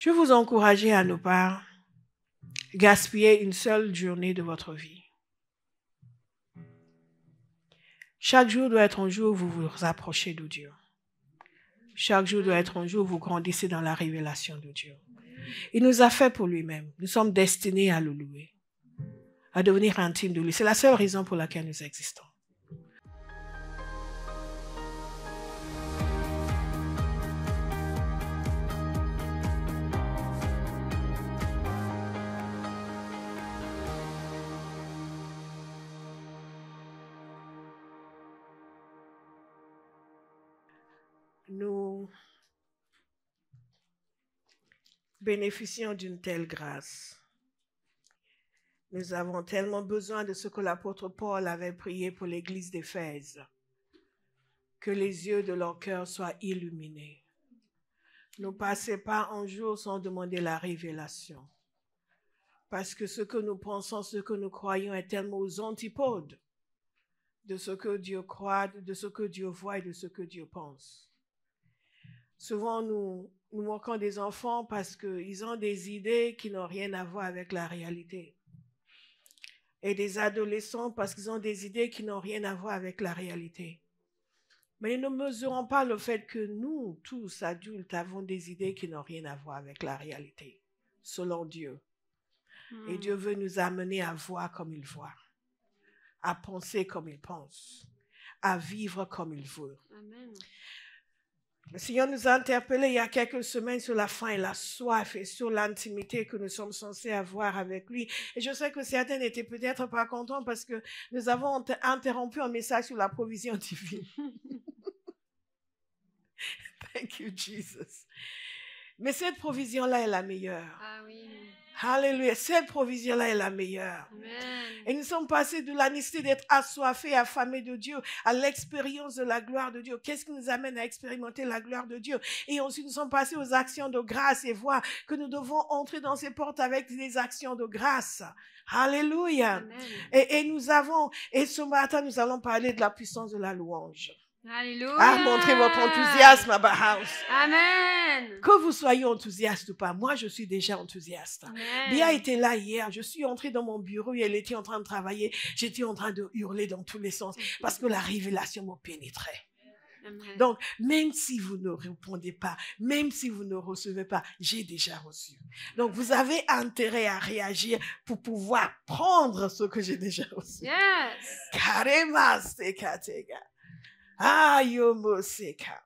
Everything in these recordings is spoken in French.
Je vous encourage à ne pas gaspiller une seule journée de votre vie. Chaque jour doit être un jour où vous vous approchez de Dieu. Chaque jour doit être un jour où vous grandissez dans la révélation de Dieu. Il nous a fait pour lui-même. Nous sommes destinés à le louer, à devenir intimes de lui. C'est la seule raison pour laquelle nous existons. Nous bénéficions d'une telle grâce. Nous avons tellement besoin de ce que l'apôtre Paul avait prié pour l'église d'Éphèse, que les yeux de leur cœur soient illuminés. Ne passez pas un jour sans demander la révélation, parce que ce que nous pensons, ce que nous croyons est tellement aux antipodes de ce que Dieu croit, de ce que Dieu voit et de ce que Dieu pense. Souvent, nous moquons des enfants parce qu'ils ont des idées qui n'ont rien à voir avec la réalité. Et des adolescents parce qu'ils ont des idées qui n'ont rien à voir avec la réalité. Mais nous ne mesurons pas le fait que nous, tous adultes, avons des idées qui n'ont rien à voir avec la réalité, selon Dieu. Et Dieu veut nous amener à voir comme il voit, à penser comme il pense, à vivre comme il veut. Amen. Le Seigneur nous a interpellés il y a quelques semaines sur la faim et la soif et sur l'intimité que nous sommes censés avoir avec lui. Et je sais que certains n'étaient peut-être pas contents parce que nous avons interrompu un message sur la provision divine. Thank you, Jesus. Mais cette provision-là est la meilleure. Ah oui. Alléluia. Cette provision-là est la meilleure. Amen. Et nous sommes passés de la nécessité d'être assoiffés, affamés de Dieu, à l'expérience de la gloire de Dieu. Qu'est-ce qui nous amène à expérimenter la gloire de Dieu? Et ensuite, nous sommes passés aux actions de grâce et voir que nous devons entrer dans ces portes avec des actions de grâce. Alléluia. Et ce matin, nous allons parler de la puissance de la louange. Alléluia. Montrez votre enthousiasme à Bauhaus. Amen. Que vous soyez enthousiaste ou pas, moi je suis déjà enthousiaste. Amen. Bia était là hier, je suis entrée dans mon bureau et elle était en train de travailler. J'étais en train de hurler dans tous les sens parce que la révélation me pénétrait. Amen. Donc, même si vous ne répondez pas, même si vous ne recevez pas, j'ai déjà reçu. Donc, vous avez intérêt à réagir pour pouvoir prendre ce que j'ai déjà reçu. Yes. Karema sekatega. Ah, yomo seka.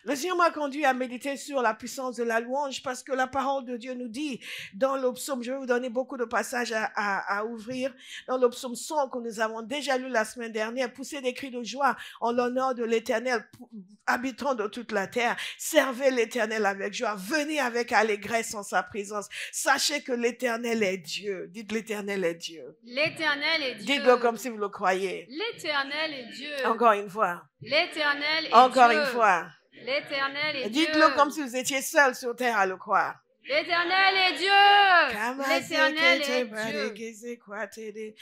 Le Seigneur m'a conduit à méditer sur la puissance de la louange parce que la parole de Dieu nous dit dans le psaume, je vais vous donner beaucoup de passages à ouvrir, dans le psaume 100 que nous avons déjà lu la semaine dernière, poussez des cris de joie en l'honneur de l'Éternel, habitants de toute la terre, servez l'Éternel avec joie, venez avec allégresse en sa présence, sachez que l'Éternel est Dieu. Dites l'Éternel est Dieu. L'Éternel est Dieu. Dites-le comme si vous le croyez. L'Éternel est Dieu. Encore une fois. L'Éternel est Dieu. Encore une fois. L'Éternel est Dieu. Dites-le comme si vous étiez seul sur terre à le croire. L'Éternel est Dieu. L'Éternel est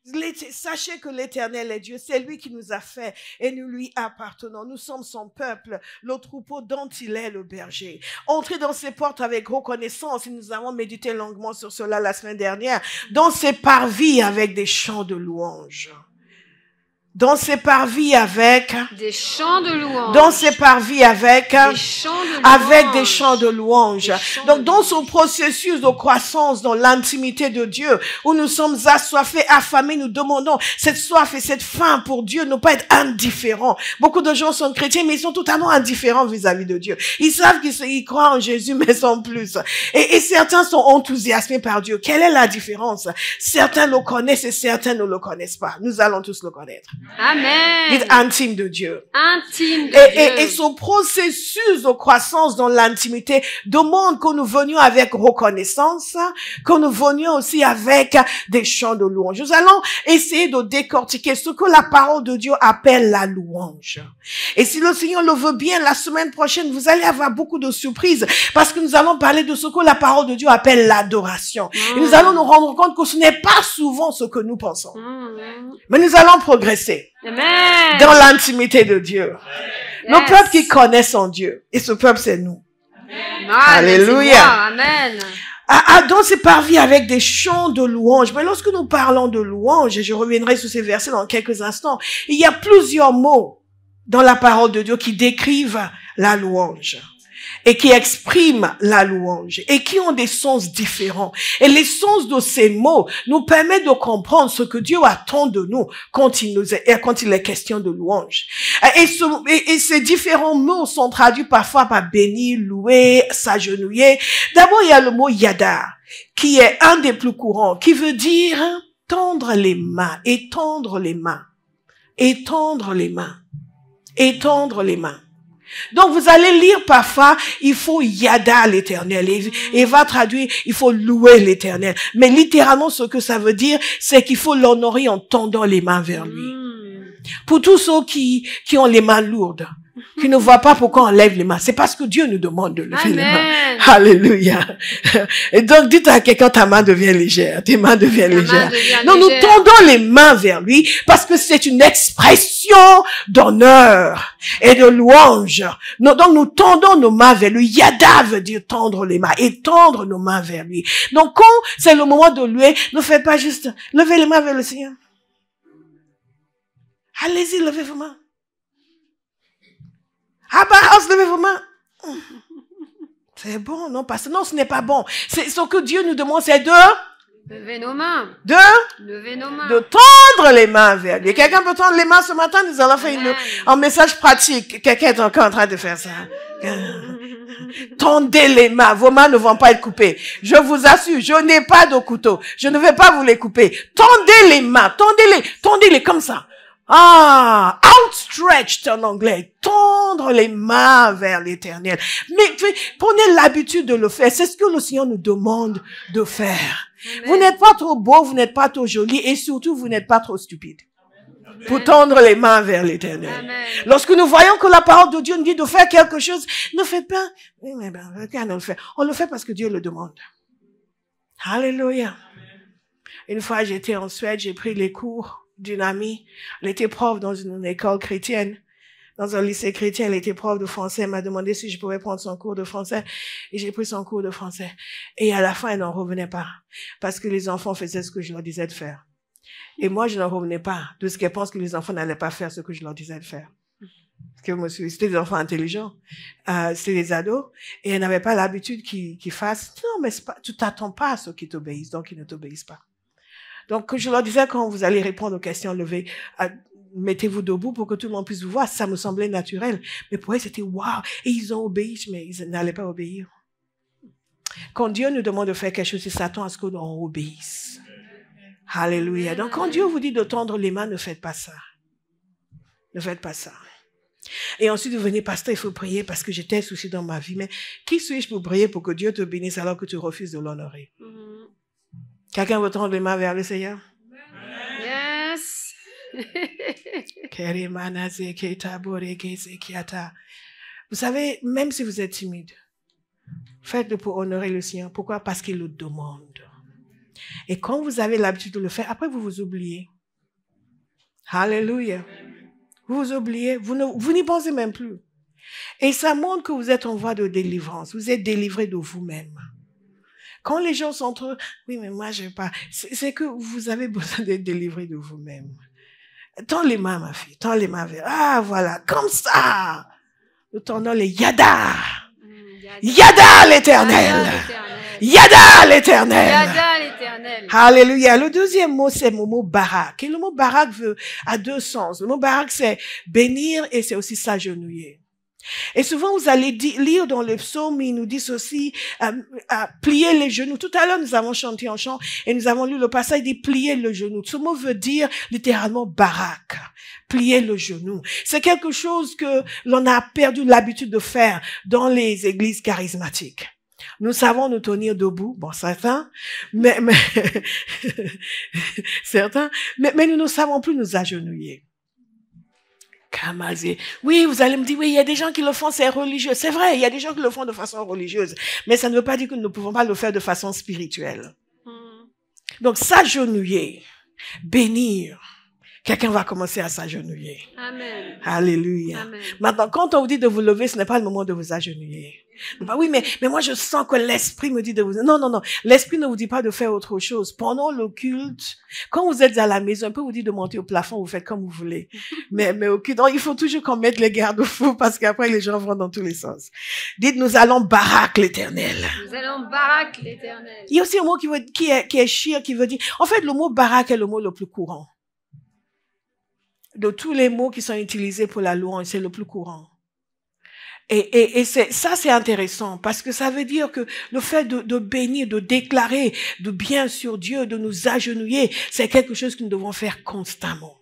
Dieu. Sachez que l'Éternel est Dieu. C'est lui qui nous a fait et nous lui appartenons. Nous sommes son peuple, le troupeau dont il est le berger. Entrez dans ses portes avec reconnaissance. Et nous avons médité longuement sur cela la semaine dernière. Dans ses parvis avec des chants de louange. Dans ses parvis avec des chants de louange. Dans ses parvis avec des chants de louange. Avec des chants de louange. Donc dans son processus de croissance dans l'intimité de Dieu, où nous sommes assoiffés, affamés, nous demandons cette soif et cette faim pour Dieu, ne pas être indifférents. Beaucoup de gens sont chrétiens, mais ils sont totalement indifférents vis-à-vis de Dieu. Ils savent qu'ils croient en Jésus, mais sans plus. Et certains sont enthousiasmés par Dieu. Quelle est la différence? Certains le connaissent et certains ne le connaissent pas. Nous allons tous le connaître. Amen. Dites intime de Dieu. Intime de Dieu. Et ce processus de croissance dans l'intimité demande que nous venions avec reconnaissance, que nous venions aussi avec des chants de louange. Nous allons essayer de décortiquer ce que la parole de Dieu appelle la louange. Et si le Seigneur le veut bien, la semaine prochaine, vous allez avoir beaucoup de surprises parce que nous allons parler de ce que la parole de Dieu appelle l'adoration. Et nous allons nous rendre compte que ce n'est pas souvent ce que nous pensons. Mais nous allons progresser. Amen. Dans l'intimité de Dieu. Yes. Le peuple qui connaît son Dieu. Et ce peuple, c'est nous. Alléluia. Amen. Adam s'est parvi avec des chants de louange. Mais lorsque nous parlons de louange, et je reviendrai sur ces versets dans quelques instants, il y a plusieurs mots dans la parole de Dieu qui décrivent la louange et qui expriment la louange et qui ont des sens différents. Et les sens de ces mots nous permettent de comprendre ce que Dieu attend de nous quand il est question de louange. Et ces différents mots sont traduits parfois par bénir, louer, s'agenouiller. D'abord, il y a le mot yada, qui est un des plus courants, qui veut dire tendre les mains, étendre les mains, étendre les mains, étendre les mains. Donc, vous allez lire parfois, il faut yada l'Éternel. Et va traduire, il faut louer l'Éternel. Mais littéralement, ce que ça veut dire, c'est qu'il faut l'honorer en tendant les mains vers lui. Pour tous ceux qui ont les mains lourdes, qui ne voient pas pourquoi on lève les mains, c'est parce que Dieu nous demande de lever les mains. Alléluia. Et donc, dites à quelqu'un, ta main devient légère, tes mains deviennent légères. Donc, nous tendons les mains vers lui parce que c'est une expression d'honneur et de louange. Donc, nous tendons nos mains vers lui. Yada veut dire tendre les mains et tendre nos mains vers lui. Donc, quand c'est le moment de louer, ne faites pas juste lever les mains vers le Seigneur. Allez-y, levez vos mains. Abba House, levez vos mains. C'est bon, non, parce que non, ce n'est pas bon. C'est ce que Dieu nous demande, c'est de lever nos mains. Lever nos mains. De tendre les mains vers lui. Quelqu'un peut tendre les mains ce matin? Nous allons faire un message pratique. Quelqu'un est encore en train de faire ça. Tendez les mains. Vos mains ne vont pas être coupées. Je vous assure, je n'ai pas de couteau. Je ne vais pas vous les couper. Tendez les mains. Tendez-les comme ça. Outstretched en anglais. Tendre les mains vers l'Éternel. Mais prenez l'habitude de le faire. C'est ce que le Seigneur nous demande de faire. Amen. Vous n'êtes pas trop beau, vous n'êtes pas trop joli et surtout vous n'êtes pas trop stupide. Amen. Pour tendre les mains vers l'Éternel. Lorsque nous voyons que la parole de Dieu nous dit de faire quelque chose, ne faites pas. On le fait parce que Dieu le demande. Alléluia. Une fois j'étais en Suède, j'ai pris les cours d'une amie. Elle était prof dans une école chrétienne, dans un lycée chrétien. Elle était prof de français. Elle m'a demandé si je pouvais prendre son cours de français. Et j'ai pris son cours de français. Et à la fin, elle n'en revenait pas. Parce que les enfants faisaient ce que je leur disais de faire. Et moi, je n'en revenais pas de ce qu'elle pense que les enfants n'allaient pas faire ce que je leur disais de faire. Parce que c'était des enfants intelligents. C'était des ados. Et elle n'avait pas l'habitude qu'ils fassent. Non, mais tu t'attends pas à ceux qui t'obéissent. Donc, ils ne t'obéissent pas. Donc, je leur disais, quand vous allez répondre aux questions, mettez-vous debout pour que tout le monde puisse vous voir. Ça me semblait naturel. Mais pour eux, c'était waouh. Et ils ont obéi, mais ils n'allaient pas obéir. Quand Dieu nous demande de faire quelque chose, il s'attend à ce qu'on obéisse. Alléluia. Donc, quand Dieu vous dit de tendre les mains, ne faites pas ça. Ne faites pas ça. Et ensuite, vous venez, pasteur, il faut prier parce que j'ai tel souci dans ma vie. Mais qui suis-je pour prier pour que Dieu te bénisse alors que tu refuses de l'honorer? Quelqu'un veut tendre les mains vers le Seigneur? Yes. Vous savez, même si vous êtes timide, faites-le pour honorer le Seigneur. Pourquoi? Parce qu'il le demande. Et quand vous avez l'habitude de le faire, après vous vous oubliez. Alléluia. Vous vous oubliez, vous n'y pensez même plus. Et ça montre que vous êtes en voie de délivrance. Vous êtes délivré de vous-même. Quand les gens sont trop, oui, mais moi, je ne vais pas. C'est que vous avez besoin d'être délivré de vous-même. Tends les mains, ma fille. Tends les mains vers. Ah, voilà, comme ça. Nous tendons les yada. Yada l'Éternel. Yada l'Éternel. Yada l'Éternel. Alléluia. Le deuxième mot, c'est le mot barak. Et le mot barak a deux sens. Le mot barak, c'est bénir et c'est aussi s'agenouiller. Et souvent, vous allez lire dans le psaume, il nous dit ceci, plier les genoux. Tout à l'heure, nous avons chanté en chant et nous avons lu le passage, il dit plier le genou. Ce mot veut dire littéralement barak, plier le genou. C'est quelque chose que l'on a perdu l'habitude de faire dans les églises charismatiques. Nous savons nous tenir debout, bon, certains, certains, mais nous ne savons plus nous agenouiller. Oui, vous allez me dire, oui, il y a des gens qui le font, c'est religieux. C'est vrai, il y a des gens qui le font de façon religieuse. Mais ça ne veut pas dire que nous ne pouvons pas le faire de façon spirituelle. Donc, s'agenouiller, bénir, quelqu'un va commencer à s'agenouiller. Amen. Alléluia. Amen. Maintenant, quand on vous dit de vous lever, ce n'est pas le moment de vous agenouiller. Bah oui, mais moi je sens que l'esprit me dit de vous... Non. L'esprit ne vous dit pas de faire autre chose. Pendant le culte, quand vous êtes à la maison, un peu vous dit de monter au plafond, vous faites comme vous voulez. Mais au culte, il faut toujours qu'on mette les garde-fous parce qu'après les gens vont dans tous les sens. Dites, nous allons baraque l'Éternel. Nous allons baraque l'Éternel. Il y a aussi un mot qui est shir, qui veut dire... En fait, le mot baraque est le mot le plus courant. De tous les mots qui sont utilisés pour la louange, c'est le plus courant. Et ça, c'est intéressant parce que ça veut dire que le fait de bénir, de déclarer de bien sur Dieu, de nous agenouiller, c'est quelque chose que nous devons faire constamment.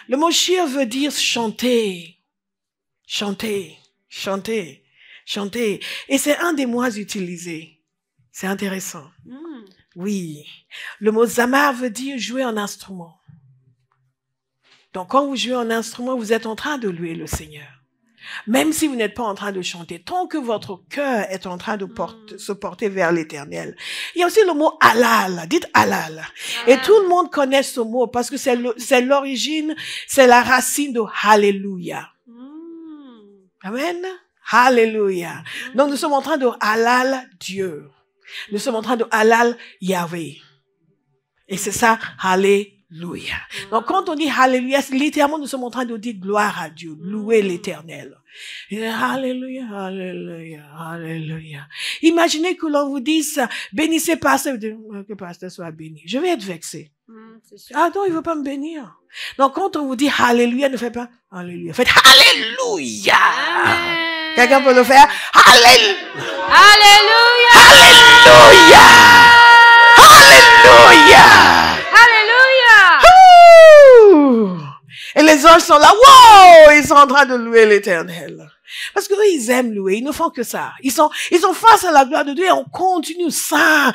Le mot shir veut dire chanter, chanter, chanter, chanter. Et c'est un des mots utilisés. C'est intéressant. Oui. Le mot zamar veut dire jouer un instrument. Donc, quand vous jouez un instrument, vous êtes en train de louer le Seigneur. Même si vous n'êtes pas en train de chanter, tant que votre cœur est en train de se porter vers l'Éternel. Il y a aussi le mot halal. Dites halal. Et tout le monde connaît ce mot parce que c'est l'origine, c'est la racine de Alléluia. Amen. Alléluia. Donc nous sommes en train de halal Dieu. Nous sommes en train de halal Yahweh. Et c'est ça, Alléluia. Donc, quand on dit Alléluia, littéralement, nous sommes en train de dire gloire à Dieu, louer l'Éternel. Alléluia, Alléluia, Alléluia. Imaginez que l'on vous dise, bénissez pasteur, que pasteur soit béni. Je vais être vexé. Ah non, il ne veut pas me bénir. Donc, quand on vous dit Alléluia, ne faites pas Alléluia. Faites Alléluia. Amen. Quelqu'un peut le faire? Alléluia. Alléluia. Alléluia. Alléluia. Et les anges sont là, wow, ils sont en train de louer l'Éternel. Parce que eux, ils aiment louer, ils ne font que ça. Ils sont face à la gloire de Dieu et on continue, ça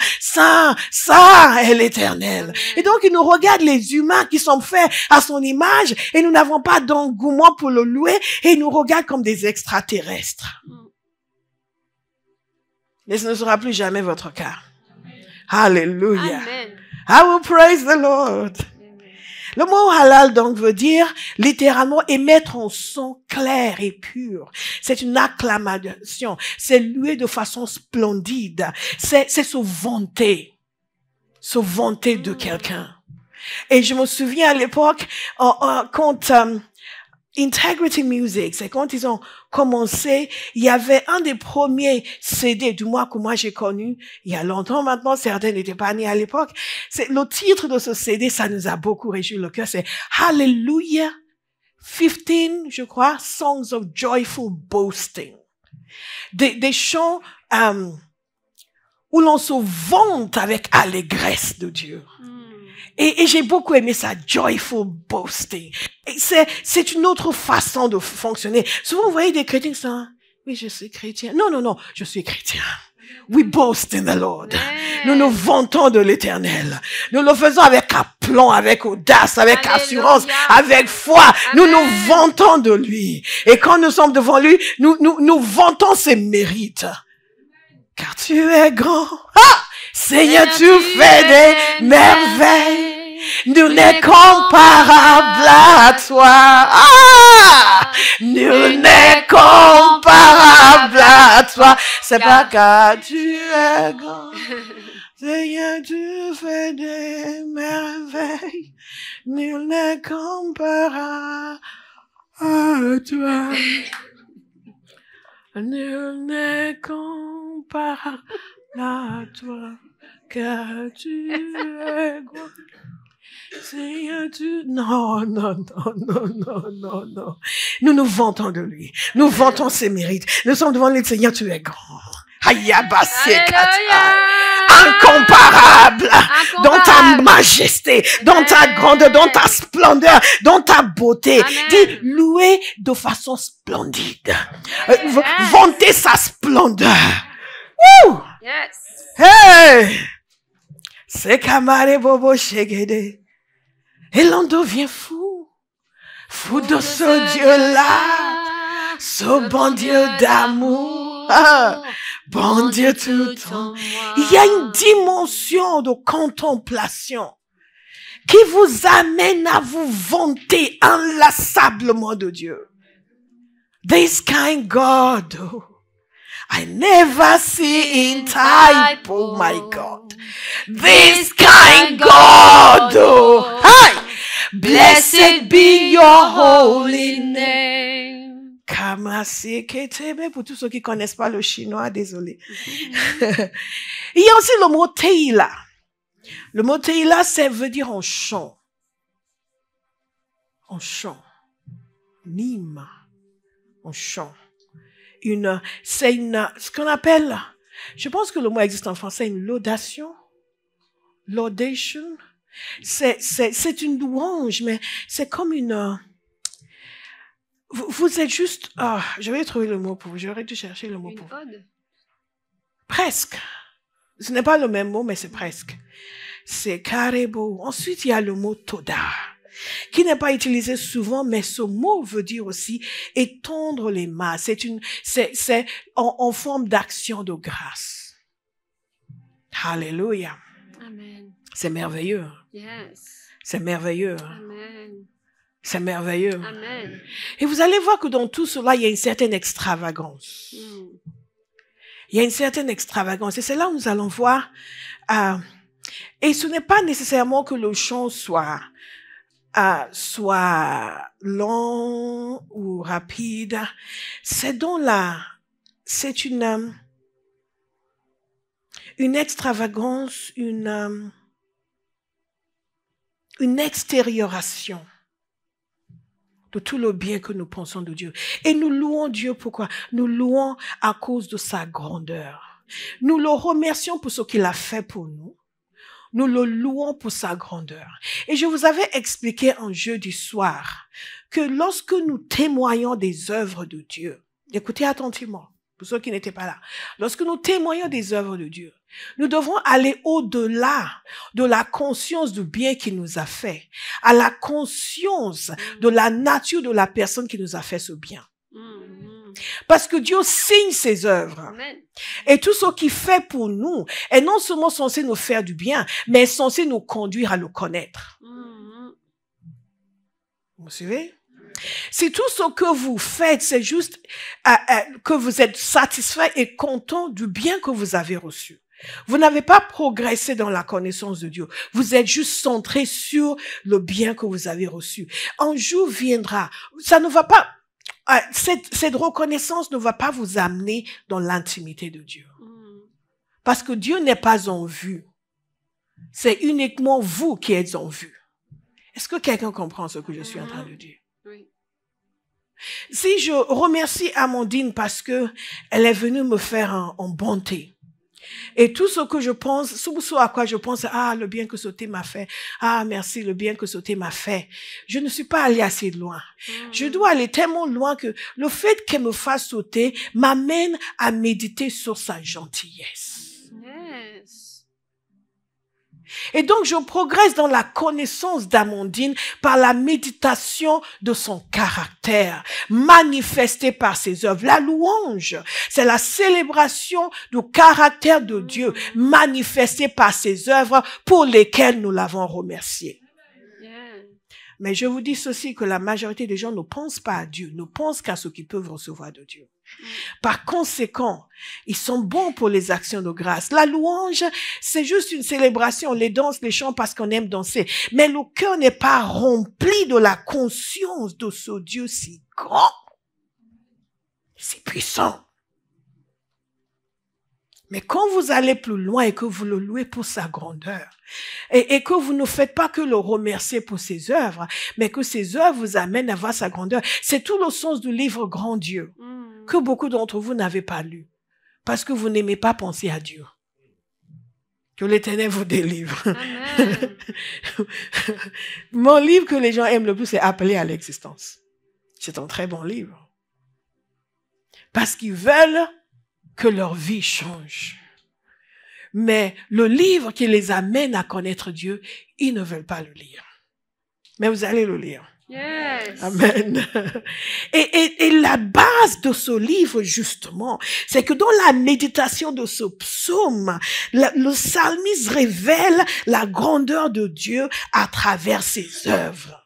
est l'Éternel. Et donc, ils nous regardent, les humains qui sont faits à son image, et nous n'avons pas d'engouement pour le louer, et ils nous regardent comme des extraterrestres. Mais ce ne sera plus jamais votre cas. Hallelujah. Amen. I will praise the Lord. Le mot halal donc veut dire littéralement émettre un son clair et pur. C'est une acclamation. C'est louer de façon splendide. C'est se vanter. Se vanter de quelqu'un. Et je me souviens à l'époque, quand Integrity Music, c'est quand ils ont commencé, il y avait un des premiers CD, du moins que moi j'ai connu, il y a longtemps maintenant, certains n'étaient pas nés à l'époque. C'est le titre de ce CD, ça nous a beaucoup réjoui le cœur, c'est Hallelujah 15, je crois, Songs of Joyful Boasting. Des chants où l'on se vante avec allégresse de Dieu. Et j'ai beaucoup aimé ça, joyful boasting. C'est une autre façon de fonctionner. Souvent, vous voyez des chrétiens qui sont, oui, je suis chrétien. Non, je suis chrétien. We boast in the Lord. Nous nous vantons de l'Éternel. Nous le faisons avec aplomb, avec audace, avec assurance, avec foi. Nous nous vantons de lui. Et quand nous sommes devant lui, nous vantons ses mérites. Car tu es grand. Seigneur, tu fais des merveilles. Nul n'est comparable à toi. Nul n'est comparable à toi. C'est pas car tu es grand. Seigneur, tu fais des merveilles. Nul n'est comparable à toi. Nul n'est comparable à toi, car tu es grand. Seigneur, Non. Nous nous vantons de lui. Nous vantons ses mérites. Nous sommes devant lui, Seigneur, tu es grand. Incomparable dans ta majesté, dans ta grandeur, dans ta splendeur, dans ta beauté. Dis, louer de façon splendide. Vanter sa splendeur. Woo! Yes. Hey! C'est Kamare Bobo Shegede. Et l'on devient fou. Fou de ce Dieu-là. Ce bon Dieu d'amour. Bon Dieu tout en moi. Il y a une dimension de contemplation qui vous amène à vous vanter inlassablement de Dieu. This kind God, I never see in type, oh my God. This kind God, hi, blessed be your holy name. Kamaseketebe, pour tous ceux qui connaissent pas le chinois, désolé. Il y a aussi le mot teila. Le mot teila, ça veut dire en chant. En chant. Nîmes. En chant. C'est ce qu'on appelle, je pense que le mot existe en français, une laudation. Laudation. C'est une louange, mais c'est comme une, vous êtes juste, je vais trouver le mot pour vous, j'aurais dû chercher le mot pour vous. Ode. Presque. Ce n'est pas le même mot, mais c'est presque. C'est karebo. Ensuite, il y a le mot toda, qui n'est pas utilisé souvent, mais ce mot veut dire aussi étendre les mains. C'est en forme d'action de grâce. Alléluia. Amen. C'est merveilleux. Yes. C'est merveilleux. Amen. C'est merveilleux. Amen. Et vous allez voir que dans tout cela, il y a une certaine extravagance. Il y a une certaine extravagance. Et c'est là où nous allons voir. Et ce n'est pas nécessairement que le chant soit lent ou rapide. C'est c'est une extravagance, une extérioration de tout le bien que nous pensons de Dieu. Et nous louons Dieu pourquoi? Nous louons à cause de sa grandeur. Nous le remercions pour ce qu'il a fait pour nous. Nous le louons pour sa grandeur. Et je vous avais expliqué en jeudi soir que lorsque nous témoignons des œuvres de Dieu, écoutez attentivement, pour ceux qui n'étaient pas là, lorsque nous témoignons des œuvres de Dieu, nous devons aller au-delà de la conscience du bien qu'il nous a fait, à la conscience de la nature de la personne qui nous a fait ce bien. Parce que Dieu signe ses œuvres. Amen. Et tout ce qu'il fait pour nous est non seulement censé nous faire du bien, mais est censé nous conduire à le connaître. Vous suivez? Si tout ce que vous faites, c'est juste que vous êtes satisfait et content du bien que vous avez reçu, vous n'avez pas progressé dans la connaissance de Dieu. Vous êtes juste centré sur le bien que vous avez reçu. Un jour viendra, ça ne va pas, cette reconnaissance ne va pas vous amener dans l'intimité de Dieu. Parce que Dieu n'est pas en vue. C'est uniquement vous qui êtes en vue. Est-ce que quelqu'un comprend ce que je suis en train de dire? Oui. Si je remercie Amandine parce que elle est venue me faire en bonté, et tout ce que je pense, ce à quoi je pense, le bien que ce thé m'a fait, merci, le bien que ce thé m'a fait, je ne suis pas allée assez loin. Je dois aller tellement loin que le fait qu'elle me fasse sauter m'amène à méditer sur sa gentillesse. Yes. Et donc, je progresse dans la connaissance d'Amandine par la méditation de son caractère, manifesté par ses œuvres. La louange, c'est la célébration du caractère de Dieu, manifesté par ses œuvres pour lesquelles nous l'avons remercié. Yeah. Mais je vous dis ceci, que la majorité des gens ne pensent pas à Dieu, ne pensent qu'à ce qu'ils peuvent recevoir de Dieu. Par conséquent, ils sont bons pour les actions de grâce. La louange, c'est juste une célébration. On les danse, les chants parce qu'on aime danser. Mais le cœur n'est pas rempli de la conscience de ce Dieu si grand, si puissant. Mais quand vous allez plus loin et que vous le louez pour sa grandeur, et que vous ne faites pas que le remercier pour ses œuvres, mais que ses œuvres vous amènent à voir sa grandeur, c'est tout le sens du livre Grand Dieu, que beaucoup d'entre vous n'avez pas lu, parce que vous n'aimez pas penser à Dieu. Que l'Éternel vous délivre. Amen. Mon livre que les gens aiment le plus, c'est Appelé à l'existence. C'est un très bon livre. Parce qu'ils veulent que leur vie change. Mais le livre qui les amène à connaître Dieu, ils ne veulent pas le lire. Mais vous allez le lire. Yes. Amen. Et la base de ce livre, justement, c'est que dans la méditation de ce psaume, le psalmiste révèle la grandeur de Dieu à travers ses œuvres.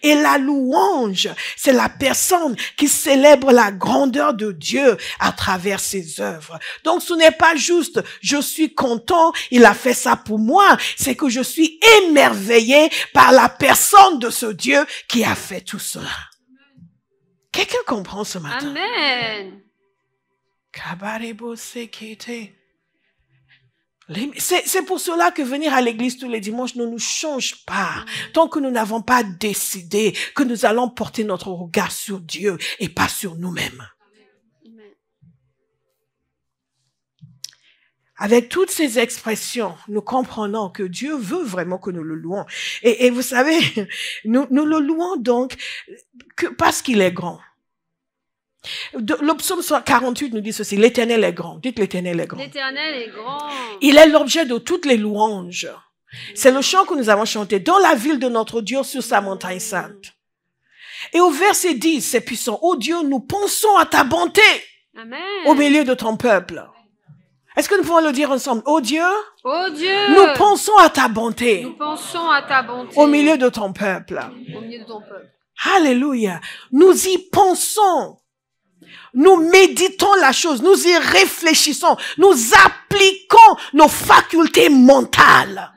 Et la louange, c'est la personne qui célèbre la grandeur de Dieu à travers ses œuvres. Donc ce n'est pas juste, je suis content, il a fait ça pour moi. C'est que je suis émerveillé par la personne de ce Dieu qui a fait tout cela. Quelqu'un comprend ce matin? Amen. C'est pour cela que venir à l'église tous les dimanches ne nous change pas. Tant que nous n'avons pas décidé que nous allons porter notre regard sur Dieu et pas sur nous-mêmes. Amen. Avec toutes ces expressions, nous comprenons que Dieu veut vraiment que nous le louons. Et vous savez, nous le louons donc parce qu'il est grand. Le psaume 48 nous dit ceci, l'Éternel est grand. Dites l'Éternel est grand. L'Éternel est grand. Il est l'objet de toutes les louanges. C'est le chant que nous avons chanté dans la ville de notre Dieu sur sa montagne sainte. Et au verset 10, c'est puissant. Ô Dieu, nous pensons à ta bonté Amen. au milieu de ton peuple. Est-ce que nous pouvons le dire ensemble? Ô Dieu, Ô Dieu, nous pensons à ta bonté nous pensons à ta bonté au milieu de ton peuple. au milieu de ton peuple. Alléluia. Nous y pensons. Nous méditons la chose, nous y réfléchissons, nous appliquons nos facultés mentales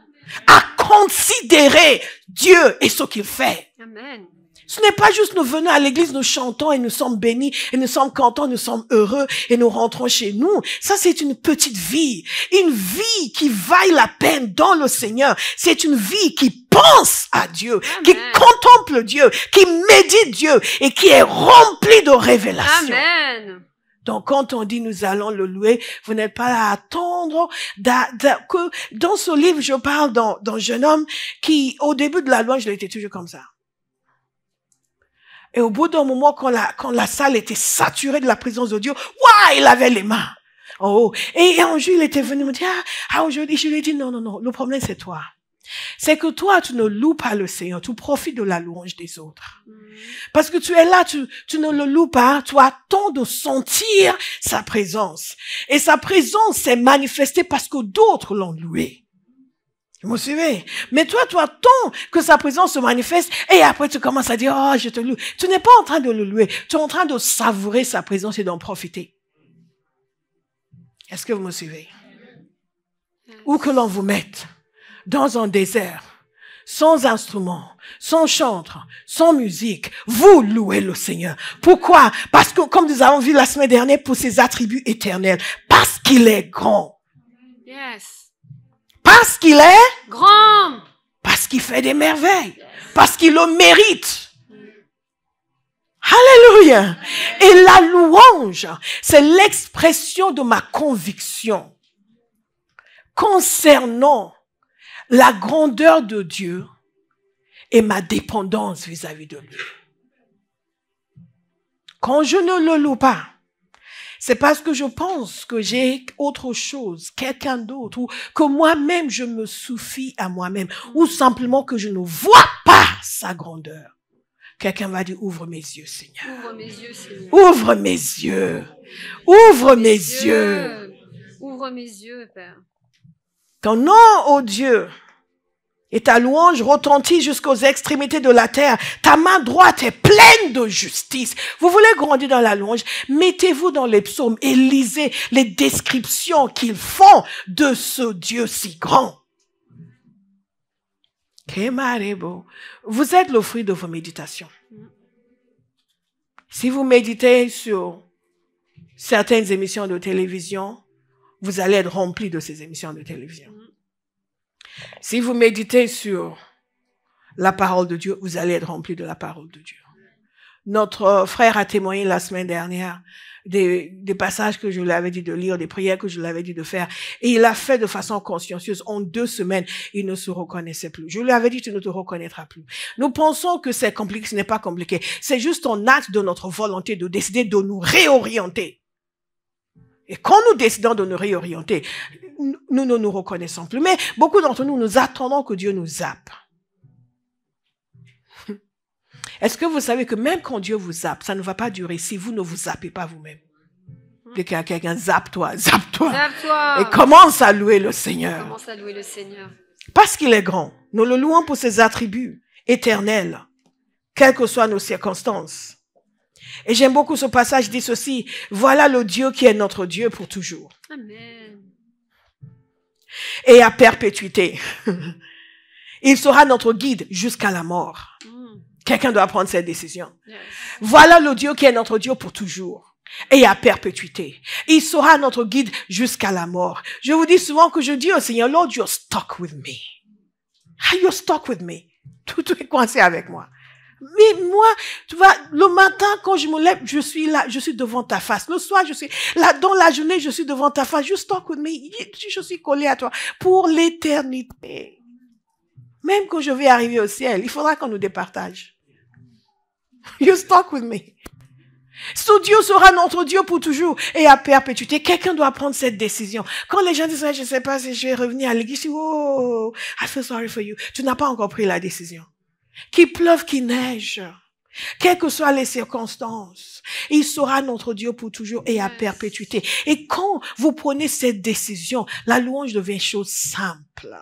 à considérer Dieu et ce qu'il fait. Amen. Ce n'est pas juste nous venons à l'église, nous chantons et nous sommes bénis et nous sommes contents, nous sommes heureux et nous rentrons chez nous. Ça, c'est une petite vie. Une vie qui vaille la peine dans le Seigneur. C'est une vie qui pense à Dieu, qui contemple Dieu, qui médite Dieu et qui est remplie de révélations. Amen. Donc, quand on dit nous allons le louer, vous n'êtes pas là à attendre que dans ce livre, je parle d'un jeune homme qui, au début de la louange, il était toujours comme ça. Et au bout d'un moment, quand la salle était saturée de la présence de Dieu, waouh, il avait les mains en haut. Et un jour, il était venu me dire, aujourd'hui, je lui ai dit, non, le problème, c'est toi. C'est que toi, tu ne loues pas le Seigneur, tu profites de la louange des autres. Parce que tu es là, tu ne le loues pas, tu attends de sentir sa présence. Et sa présence s'est manifestée parce que d'autres l'ont loué. Vous me suivez? Mais toi, tu attends que sa présence se manifeste et après tu commences à dire, oh, je te loue. Tu n'es pas en train de le louer. Tu es en train de savourer sa présence et d'en profiter. Est-ce que vous me suivez? Où que l'on vous mette, dans un désert, sans instrument, sans chantre, sans musique, vous louez le Seigneur. Pourquoi? Parce que, comme nous avons vu la semaine dernière, pour ses attributs éternels, parce qu'il est grand. Yes. Parce qu'il est grand. Parce qu'il fait des merveilles. Parce qu'il le mérite. Alléluia. Et la louange, c'est l'expression de ma conviction concernant la grandeur de Dieu et ma dépendance vis-à-vis de lui. Quand je ne le loue pas, c'est parce que je pense que j'ai autre chose, quelqu'un d'autre, ou que moi-même je me suffis à moi-même, ou simplement que je ne vois pas sa grandeur. Quelqu'un va dire, ouvre mes yeux, Seigneur. Ouvre mes yeux, Seigneur. Ouvre mes yeux. Ouvre mes yeux. Ouvre mes yeux, Père. Ton nom, ô Dieu, et ta louange retentit jusqu'aux extrémités de la terre. Ta main droite est pleine de justice. Vous voulez grandir dans la louange? Mettez-vous dans les psaumes et lisez les descriptions qu'ils font de ce Dieu si grand. Vous êtes le fruit de vos méditations. Si vous méditez sur certaines émissions de télévision, vous allez être rempli de ces émissions de télévision. Si vous méditez sur la parole de Dieu, vous allez être rempli de la parole de Dieu. Notre frère a témoigné la semaine dernière des passages que je lui avais dit de lire, des prières que je lui avais dit de faire. Et il l'a fait de façon consciencieuse. En 2 semaines, il ne se reconnaissait plus. Je lui avais dit, tu ne te reconnaîtras plus. Nous pensons que c'est compliqué, ce n'est pas compliqué. C'est juste un acte de notre volonté de décider de nous réorienter. Et quand nous décidons de nous réorienter, nous ne nous reconnaissons plus. Mais beaucoup d'entre nous, nous attendons que Dieu nous zappe. Est-ce que vous savez que même quand Dieu vous zappe, ça ne va pas durer si vous ne vous zappez pas vous-même? Dès qu'il y a quelqu'un, zappe-toi, zappe-toi. Zappe-toi. Et commence à louer le Seigneur. Commence à louer le Seigneur. Parce qu'il est grand. Nous le louons pour ses attributs éternels, quelles que soient nos circonstances. Et j'aime beaucoup ce passage, dit ceci: voilà le Dieu qui est notre Dieu pour toujours. Amen. Et à perpétuité. Il sera notre guide jusqu'à la mort. Quelqu'un doit prendre cette décision. Yes. Voilà le Dieu qui est notre Dieu pour toujours et à perpétuité. Il sera notre guide jusqu'à la mort. Je vous dis souvent que je dis au Seigneur, Lord, you're stuck with me. You're stuck with me. Tout est coincé avec moi. Mais moi, tu vois, le matin, quand je me lève, je suis là, je suis devant ta face. Le soir, je suis là, dans la journée, je suis devant ta face. You're stuck with me. Je suis collé à toi pour l'éternité. Même quand je vais arriver au ciel, il faudra qu'on nous départage. You're stuck with me. Ce Dieu sera notre Dieu pour toujours et à perpétuité. Quelqu'un doit prendre cette décision. Quand les gens disent, je ne sais pas si je vais revenir à l'église, je dis, oh, I feel sorry for you. Tu n'as pas encore pris la décision. Qu'il pleuve, qu'il neige, quelles que soient les circonstances, il sera notre Dieu pour toujours et à perpétuité. Et quand vous prenez cette décision, la louange devient chose simple.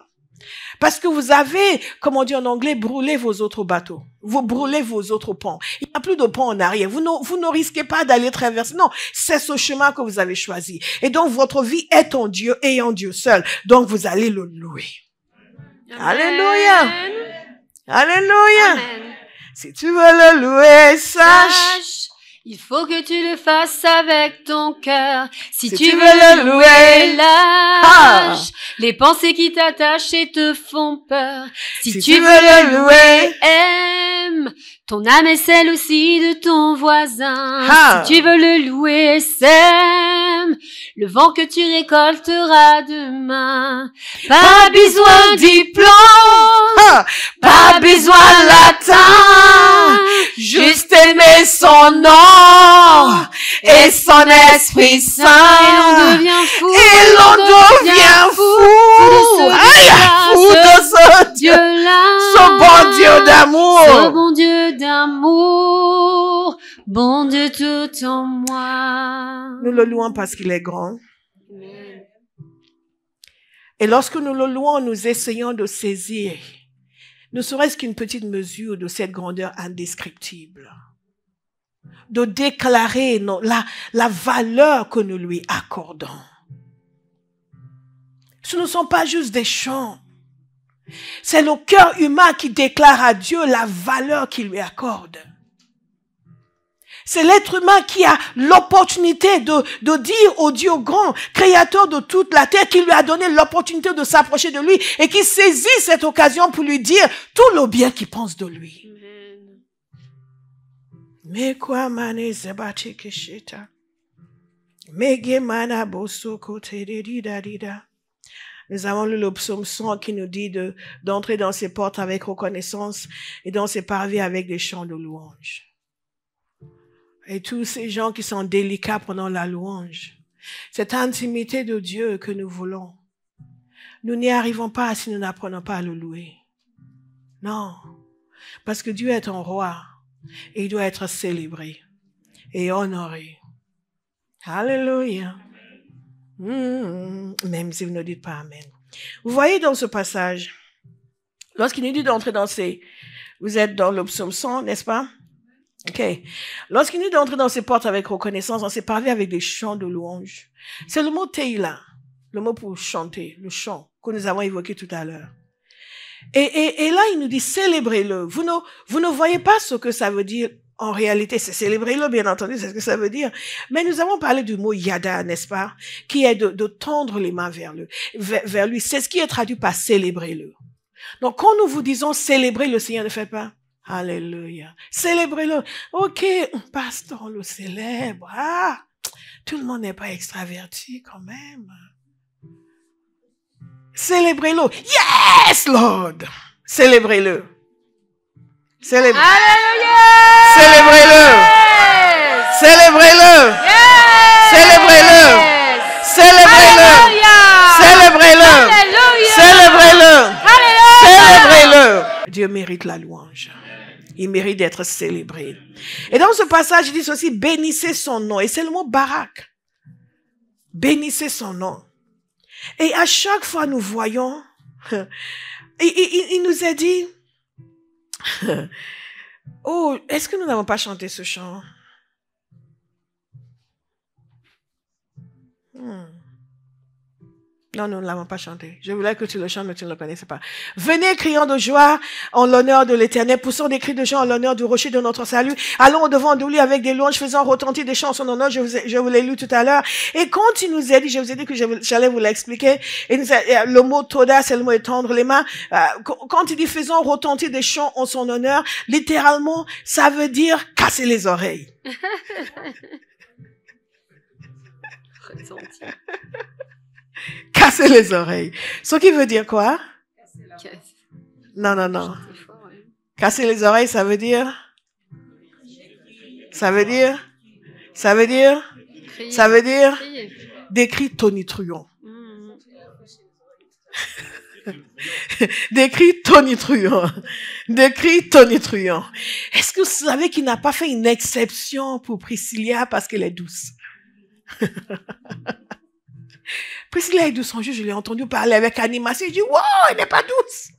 Parce que vous avez, comme on dit en anglais, brûlé vos autres bateaux. Vous brûlez vos autres ponts. Il n'y a plus de pont en arrière. Vous ne risquez pas d'aller traverser. Non, c'est ce chemin que vous avez choisi. Et donc, votre vie est en Dieu et en Dieu seul. Donc, vous allez le louer. Amen. Alléluia. Alléluia. Amen. Si tu veux le louer, sache. Il faut que tu le fasses avec ton cœur. Si tu veux veux le le louer, louer, lâche les pensées qui t'attachent et te font peur. Si Si tu tu veux veux le le louer, aime ton âme et celle aussi de ton voisin. Ah. Si tu veux le louer, sème le vent que tu récolteras demain. Pas besoin de diplôme, Ah, pas besoin latin, juste aimer son nom et son Esprit et Saint. l'on devient fou. Et l'on devient fou. Aïe, fou de ce Dieu, Dieu-là, ce bon Dieu ce d'amour. bon Dieu d'amour, bon Dieu tout en moi. Nous le louons parce qu'il est grand. Amen. Et lorsque nous le louons, nous essayons de saisir, ne serait-ce qu'une petite mesure de cette grandeur indescriptible, de déclarer la valeur que nous lui accordons. Ce ne sont pas juste des chants. C'est le cœur humain qui déclare à Dieu la valeur qu'il lui accorde. C'est l'être humain qui a l'opportunité de dire au Dieu grand, créateur de toute la terre, qui lui a donné l'opportunité de s'approcher de lui et qui saisit cette occasion pour lui dire tout le bien qu'il pense de lui. Amen. Mais quoi mané zebati kishita. Mege mana boso kote dida dida. Nous avons lu le psaume 100 qui nous dit d'entrer dans ses portes avec reconnaissance et dans ses parvis avec des chants de louange. Et tous ces gens qui sont délicats pendant la louange, cette intimité de Dieu que nous voulons, nous n'y arrivons pas si nous n'apprenons pas à le louer. Non, parce que Dieu est un roi et il doit être célébré et honoré. Alléluia. Même si vous ne dites pas Amen. Vous voyez dans ce passage, lorsqu'il nous dit d'entrer dans ces... Vous êtes dans le psaume 100, n'est-ce pas? Ok. Lorsqu'il nous dit d'entrer dans ces portes avec reconnaissance, on s'est parlé avec des chants de louange. C'est le mot teila, le mot pour chanter, le chant que nous avons évoqué tout à l'heure. Et là, il nous dit célébrez-le. Vous ne voyez pas ce que ça veut dire. En réalité, c'est célébrer-le, bien entendu, c'est ce que ça veut dire. Mais nous avons parlé du mot yada, n'est-ce pas? Qui est de tendre les mains vers lui. C'est ce qui est traduit par célébrer-le. Donc, quand nous vous disons célébrer le Seigneur, ne faites pas alléluia. Célébrez-le. Ok, pasteur, on le célèbre. Ah, tout le monde n'est pas extraverti quand même. Célébrez-le. Yes, Lord. Célébrez-le. Célébrez. Alléluia! Célébrez-le. Yes! Célébrez-le. Yes! Célébrez-le. Yes! Célébrez-le. Alléluia! Célébrez-le. Alléluia! Célébrez-le. Alléluia! Célébrez-le. Dieu mérite la louange. Il mérite d'être célébré. Et dans ce passage, il dit ceci, bénissez son nom. Et c'est le mot barak. Bénissez son nom. Et à chaque fois, nous voyons, il nous a dit, oh, est-ce que nous n'avons pas chanté ce chant? Non, nous ne l'avons pas chanté. Je voulais que tu le chantes, mais tu ne le connaissais pas. Venez, crions de joie en l'honneur de l'Éternel. Poussons des cris de joie en l'honneur du rocher de notre salut. Allons au-devant de lui avec des louanges, faisant retentir des chants en son honneur. Je vous l'ai lu tout à l'heure. Et quand il nous a dit, je vous ai dit que j'allais vous l'expliquer, le mot toda, c'est le mot étendre les mains. Quand il dit faisant retentir des chants en son honneur, littéralement, ça veut dire casser les oreilles. Casser les oreilles. Ce qui veut dire quoi? Non, non, non. Casser les oreilles, ça veut dire des cris tonitruants. Des cris tonitruants. Des cris tonitruants. Est-ce que vous savez qu'il n'a pas fait une exception pour Priscilla parce qu'elle est douce? Priscilla est douce en jeu, je l'ai entendu parler avec animation. Je dis, wow, elle n'est pas douce.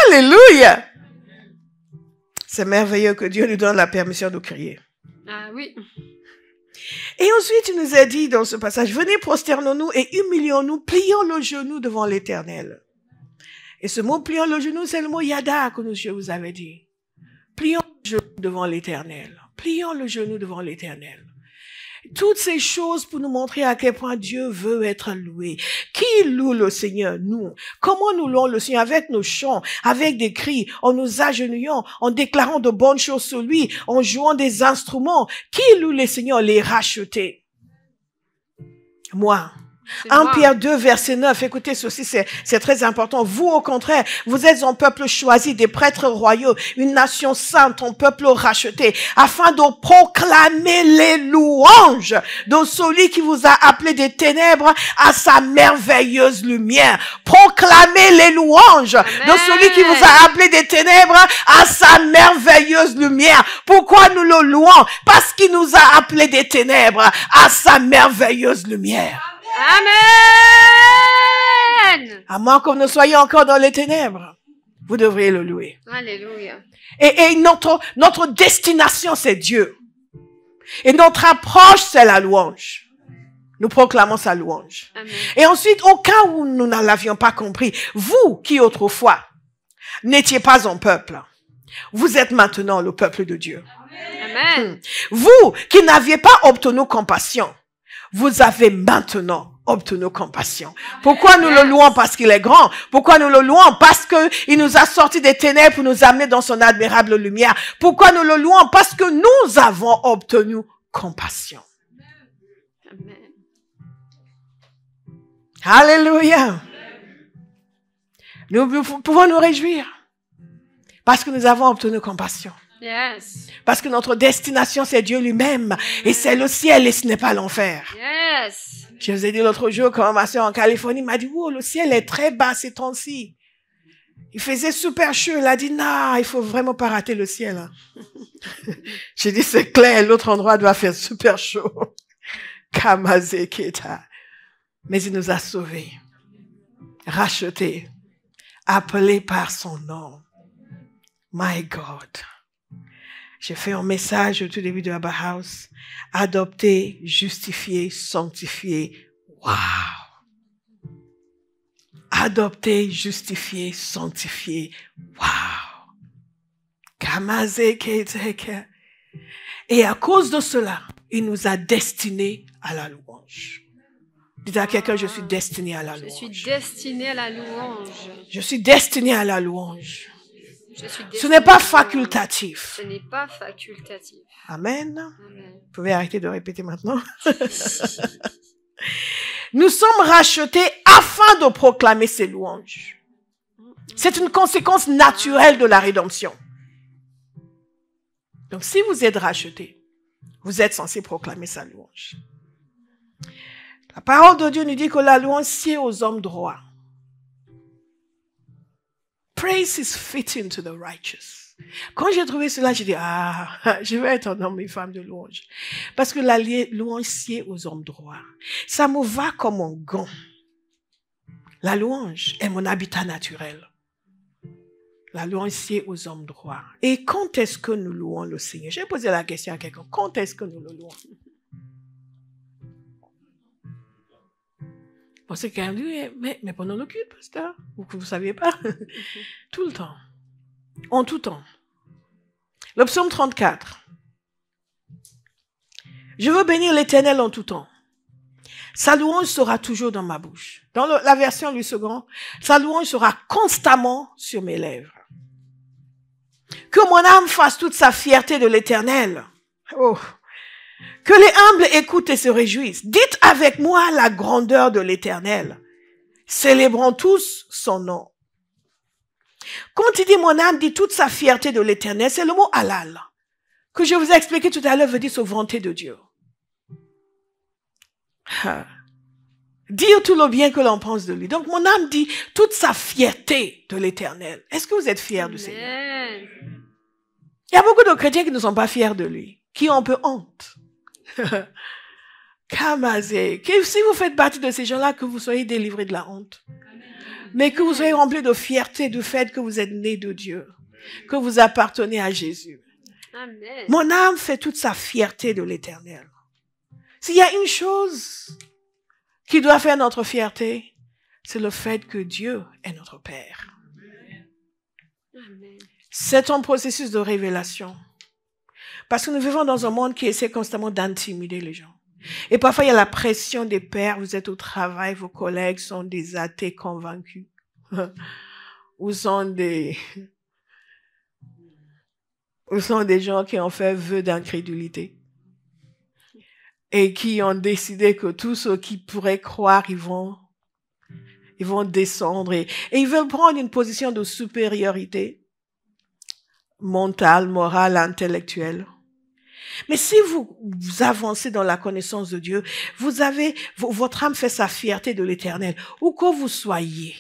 Alléluia. C'est merveilleux que Dieu nous donne la permission de crier. Ah oui. Et ensuite, il nous a dit dans ce passage, venez, prosternons-nous et humilions-nous, plions le genou devant l'Éternel. Et ce mot, plions le genou, c'est le mot yada que je vous avais dit. Plions le genou devant l'Éternel. Plions le genou devant l'Éternel. Toutes ces choses pour nous montrer à quel point Dieu veut être loué. Qui loue le Seigneur? Nous. Comment nous louons le Seigneur? Avec nos chants, avec des cris, en nous agenouillant, en déclarant de bonnes choses sur lui, en jouant des instruments. Qui loue le Seigneur? Les rachetés. Moi. 1 Pierre 2, verset 9. Écoutez, ceci, c'est très important. Vous, au contraire, vous êtes un peuple choisi, des prêtres royaux, une nation sainte, un peuple racheté, afin de proclamer les louanges de celui qui vous a appelé des ténèbres à sa merveilleuse lumière. Proclamez les louanges de celui qui vous a appelé des ténèbres à sa merveilleuse lumière. Pourquoi nous le louons? Parce qu'il nous a appelé des ténèbres à sa merveilleuse lumière. Amen. À moins que nous soyons encore dans les ténèbres, vous devriez le louer. Alléluia. Et notre destination, c'est Dieu. Et notre approche, c'est la louange. Nous proclamons sa louange. Amen. Et ensuite, au cas où nous ne l'avions pas compris, vous qui autrefois n'étiez pas un peuple, vous êtes maintenant le peuple de Dieu. Amen. Vous qui n'aviez pas obtenu compassion, vous avez maintenant obtenu compassion. Pourquoi nous le louons? Parce qu'il est grand. Pourquoi nous le louons? Parce qu'il nous a sortis des ténèbres pour nous amener dans son admirable lumière. Pourquoi nous le louons? Parce que nous avons obtenu compassion. Amen. Alléluia. Nous pouvons nous réjouir parce que nous avons obtenu compassion. Yes. Parce que notre destination, c'est Dieu lui-même. Et c'est le ciel et ce n'est pas l'enfer. Yes. Je vous ai dit l'autre jour, quand ma soeur en Californie m'a dit, oh, le ciel est très bas ces temps-ci. Il faisait super chaud. Elle a dit, non, il faut vraiment pas rater le ciel. Hein. J'ai dit, c'est clair, l'autre endroit doit faire super chaud. Kamazeketa. Mais il nous a sauvés, rachetés, appelés par son nom. My God. J'ai fait un message au tout début de Abba House. Adopté, justifié, sanctifié. Wow. Adopté, justifié, sanctifié. Wow. Kamazeketeke. Et à cause de cela, il nous a destinés à la louange. Dites à quelqu'un, je suis destiné à la louange. Je suis destiné à la louange. Je suis destiné à la louange. Ce n'est pas facultatif. Ce n'est pas facultatif. Amen. Amen. Vous pouvez arrêter de répéter maintenant. Nous sommes rachetés afin de proclamer ses louanges. C'est une conséquence naturelle de la rédemption. Donc, si vous êtes rachetés, vous êtes censé proclamer sa louange. La parole de Dieu nous dit que la louange sied aux hommes droits. praise is fitting to the righteous. Quand j'ai trouvé cela, j'ai dit, je vais être un homme et femme de louange. Parce que la louange sied aux hommes droits. Ça me va comme un gant. La louange est mon habitat naturel. La louange sied aux hommes droits. Et quand est-ce que nous louons le Seigneur? J'ai posé la question à quelqu'un. Quand est-ce que nous le louons? Parce que quelqu'un dit, mais pendant le culte, pasteur, vous ne saviez pas? Tout le temps. En tout temps. Le psaume 34. Je veux bénir l'Éternel en tout temps. Sa louange sera toujours dans ma bouche. Dans la version Louis II, sa louange sera constamment sur mes lèvres. Que mon âme fasse toute sa fierté de l'Éternel. Oh. Que les humbles écoutent et se réjouissent. Dites avec moi la grandeur de l'Éternel. Célébrons tous son nom. Quand il dit mon âme dit toute sa fierté de l'Éternel, c'est le mot halal, que je vous ai expliqué tout à l'heure, veut dire se vanter de Dieu. Dire tout le bien que l'on pense de lui. Donc mon âme dit toute sa fierté de l'Éternel. Est-ce que vous êtes fiers du Seigneur? Il y a beaucoup de chrétiens qui ne sont pas fiers de lui, qui ont un peu honte. Kamazé. Si vous faites partie de ces gens-là, que vous soyez délivrés de la honte. Mais que vous soyez remplis de fierté du fait que vous êtes nés de Dieu, que vous appartenez à Jésus. Amen. Mon âme fait toute sa fierté de l'Éternel. S'il y a une chose qui doit faire notre fierté, c'est le fait que Dieu est notre Père. Amen. C'est un processus de révélation. Parce que nous vivons dans un monde qui essaie constamment d'intimider les gens. Et parfois, il y a la pression des pères. Vous êtes au travail, vos collègues sont des athées convaincus. Ou sont des gens qui ont fait vœu d'incrédulité. Et qui ont décidé que tous ceux qui pourraient croire, ils vont descendre. Et ils veulent prendre une position de supériorité mentale, morale, intellectuelle. Mais si vous avancez dans la connaissance de Dieu, votre âme fait sa fierté de l'Éternel. Où que vous soyez,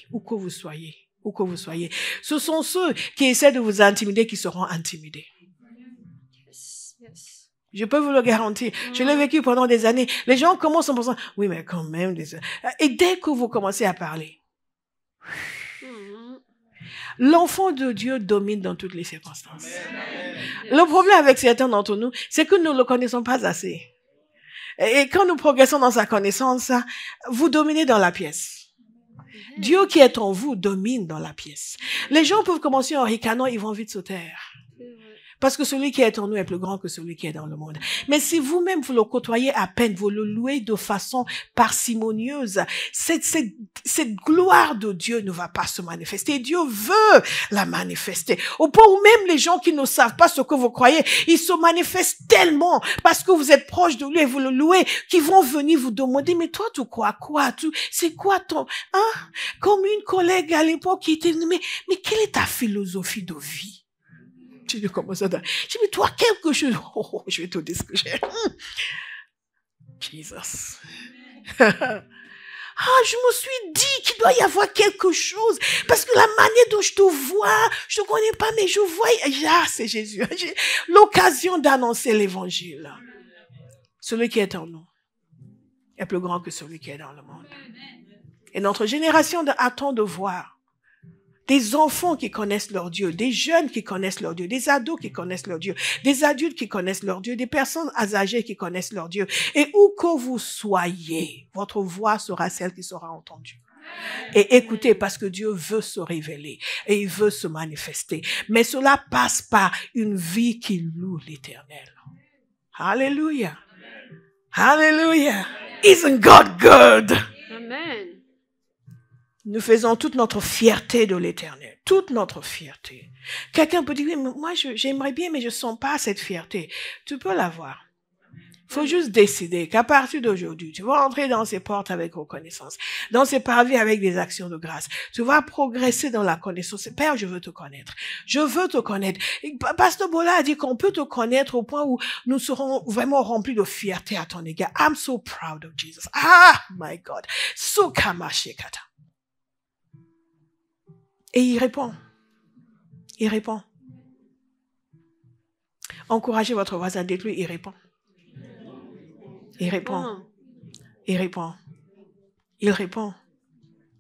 ce sont ceux qui essaient de vous intimider qui seront intimidés. Je peux vous le garantir. Je l'ai vécu pendant des années. Les gens commencent en pensant, oui, mais quand même. Et dès que vous commencez à parler, l'enfant de Dieu domine dans toutes les circonstances. Le problème avec certains d'entre nous, c'est que nous ne le connaissons pas assez. Et quand nous progressons dans sa connaissance, vous dominez dans la pièce. Dieu qui est en vous domine dans la pièce. Les gens peuvent commencer en ricanant, ils vont vite se taire. Parce que celui qui est en nous est plus grand que celui qui est dans le monde. Mais si vous-même vous le côtoyez à peine, vous le louez de façon parcimonieuse, cette gloire de Dieu ne va pas se manifester. Dieu veut la manifester. Au point où même les gens qui ne savent pas ce que vous croyez, ils se manifestent tellement parce que vous êtes proche de lui et vous le louez, qu'ils vont venir vous demander, mais toi tu crois quoi? C'est quoi ton... Comme une collègue à l'époque qui était... Mais quelle est ta philosophie de vie? Tu dis comment ça? Je dis, mais toi, quelque chose. Oh, je vais te dire ce que j'ai. Jesus. Je me suis dit qu'il doit y avoir quelque chose. Parce que la manière dont je te vois, je ne connais pas, mais je vois. C'est Jésus. J'ai l'occasion d'annoncer l'évangile. Celui qui est en nous est plus grand que celui qui est dans le monde. Et notre génération attend de voir des enfants qui connaissent leur Dieu, des jeunes qui connaissent leur Dieu, des ados qui connaissent leur Dieu, des adultes qui connaissent leur Dieu, des personnes âgées qui connaissent leur Dieu. Et où que vous soyez, votre voix sera celle qui sera entendue. Et écoutez, parce que Dieu veut se révéler et il veut se manifester. Mais cela passe par une vie qui loue l'Éternel. Alléluia. Alléluia. Isn't God good? Amen. Nous faisons toute notre fierté de l'Éternel. Toute notre fierté. Quelqu'un peut dire, oui, mais moi, j'aimerais bien, mais je ne sens pas cette fierté. Tu peux l'avoir. Il faut juste décider qu'à partir d'aujourd'hui, tu vas entrer dans ces portes avec reconnaissance, dans ces parvis avec des actions de grâce. Tu vas progresser dans la connaissance. Père, je veux te connaître. Je veux te connaître. Et Pasteur Bola a dit qu'on peut te connaître au point où nous serons vraiment remplis de fierté à ton égard. I'm so proud of Jesus. Ah, my God. So kamashekata. Et il répond, Il répond. Encouragez votre voisin, dites-lui, il répond. Il répond. Il répond. Il répond.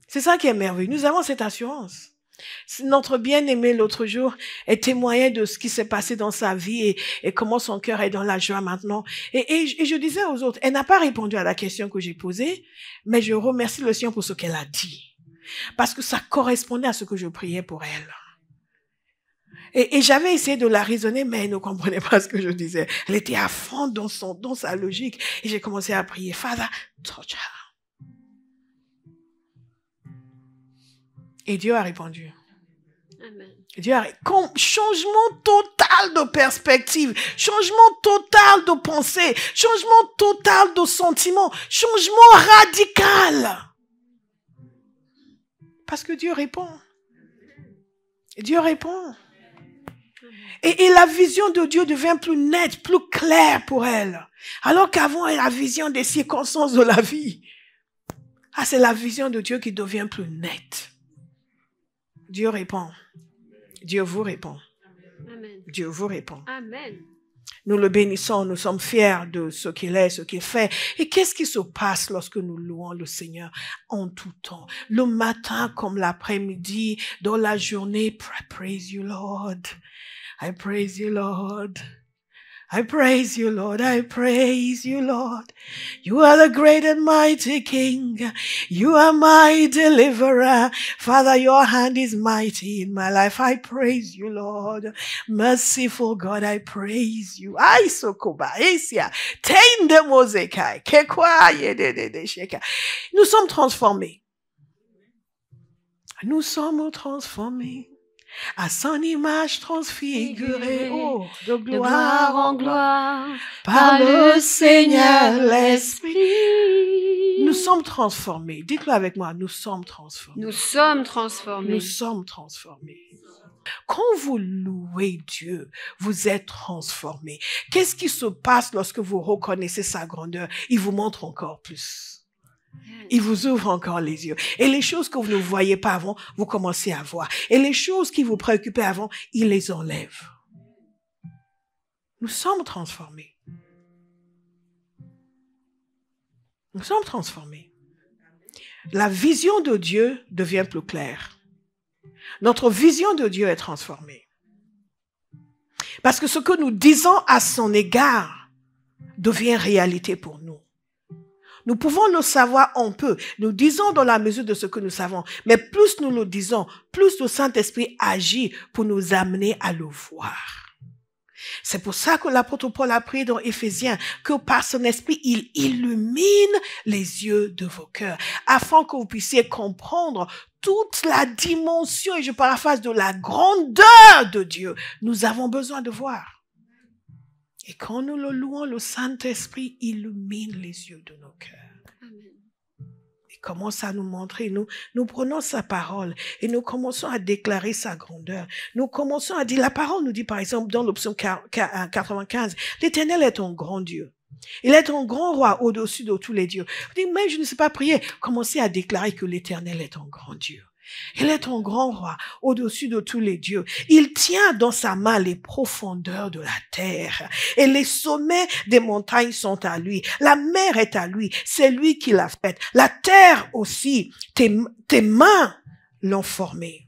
C'est ça qui est merveilleux. Nous avons cette assurance. Notre bien-aimé l'autre jour est témoignait de ce qui s'est passé dans sa vie et comment son cœur est dans la joie maintenant. Et je disais aux autres, elle n'a pas répondu à la question que j'ai posée, mais je remercie le Seigneur pour ce qu'elle a dit. Parce que ça correspondait à ce que je priais pour elle. Et j'avais essayé de la raisonner, mais elle ne comprenait pas ce que je disais. Elle était à fond dans sa logique. Et j'ai commencé à prier, Father, touch her. Et Dieu a répondu. Amen. Dieu a changement total de perspective, changement total de pensée, changement total de sentiment, changement radical. Parce que Dieu répond. Dieu répond. Et la vision de Dieu devient plus nette, plus claire pour elle. Alors qu'avant, elle a la vision des circonstances de la vie. Ah, c'est la vision de Dieu qui devient plus nette. Dieu répond. Dieu vous répond. Amen. Dieu vous répond. Amen. Nous le bénissons, nous sommes fiers de ce qu'il est, ce qu'il fait. Et qu'est-ce qui se passe lorsque nous louons le Seigneur en tout temps? Le matin comme l'après-midi, dans la journée, I praise you, Lord. I praise you, Lord. I praise you, Lord. I praise you, Lord. You are the great and mighty King. You are my deliverer. Father, your hand is mighty in my life. I praise you, Lord. Merciful God, I praise you. I sokoba esia. Tende mozekai. Kekwa yedede sheka. Nous sommes transformés. Nous sommes transformés. À son image transfigurée, oh, de gloire en gloire, par le Seigneur l'Esprit. Nous sommes transformés. Dites-le avec moi, nous sommes transformés. Nous sommes transformés. Nous sommes transformés. Quand vous louez Dieu, vous êtes transformés. Qu'est-ce qui se passe lorsque vous reconnaissez sa grandeur? Il vous montre encore plus. Il vous ouvre encore les yeux. Et les choses que vous ne voyiez pas avant, vous commencez à voir. Et les choses qui vous préoccupaient avant, il les enlève. Nous sommes transformés. Nous sommes transformés. La vision de Dieu devient plus claire. Notre vision de Dieu est transformée. Parce que ce que nous disons à son égard devient réalité pour nous. Nous pouvons le savoir un peu. Nous disons dans la mesure de ce que nous savons. Mais plus nous le disons, plus le Saint-Esprit agit pour nous amener à le voir. C'est pour ça que l'apôtre Paul a prié dans Éphésiens que par son esprit, il illumine les yeux de vos cœurs afin que vous puissiez comprendre toute la dimension, et je paraphrase, de la grandeur de Dieu. Nous avons besoin de voir. Et quand nous le louons, le Saint-Esprit illumine les yeux de nos cœurs. Il commence à nous montrer, nous prenons sa parole et nous commençons à déclarer sa grandeur. Nous commençons à dire, la parole nous dit par exemple dans l'option 95, l'Éternel est un grand Dieu. Il est un grand roi au-dessus de tous les dieux. Vous dites, mais je ne sais pas prier. Commencez à déclarer que l'Éternel est un grand Dieu. Il est un grand roi au-dessus de tous les dieux. Il tient dans sa main les profondeurs de la terre et les sommets des montagnes sont à lui. La mer est à lui, c'est lui qui l'a faite. La terre aussi, tes mains l'ont formée.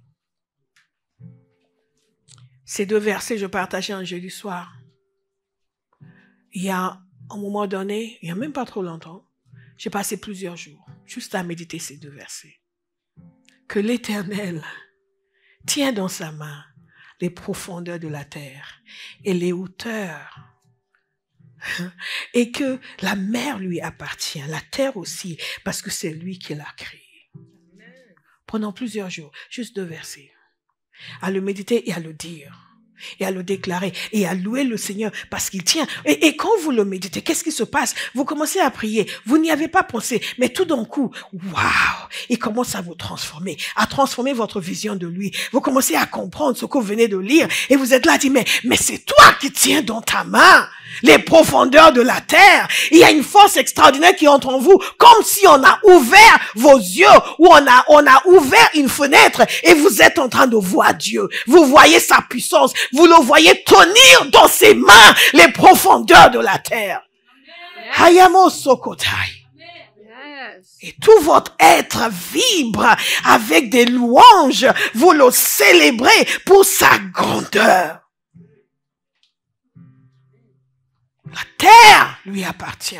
Ces deux versets, je partageais un jeudi soir. Il y a un moment donné, il n'y a même pas trop longtemps, j'ai passé plusieurs jours juste à méditer ces deux versets. Que l'Éternel tient dans sa main les profondeurs de la terre et les hauteurs, et que la mer lui appartient, la terre aussi, parce que c'est lui qui l'a créée. Pendant plusieurs jours, juste deux versets, à le méditer et à le dire. et à le déclarer et à louer le Seigneur parce qu'il tient. Et quand vous le méditez, qu'est-ce qui se passe? Vous commencez à prier, vous n'y avez pas pensé, mais tout d'un coup, waouh, il commence à vous transformer, à transformer votre vision de lui. Vous commencez à comprendre ce que vous venez de lire et vous êtes là à dire, mais c'est toi qui tiens dans ta main les profondeurs de la terre. Il y a une force extraordinaire qui entre en vous, comme si on a ouvert vos yeux ou on a ouvert une fenêtre et vous êtes en train de voir Dieu. Vous voyez sa puissance, vous le voyez tenir dans ses mains les profondeurs de la terre. Hayamo Sokotai. Et tout votre être vibre avec des louanges. Vous le célébrez pour sa grandeur. La terre lui appartient.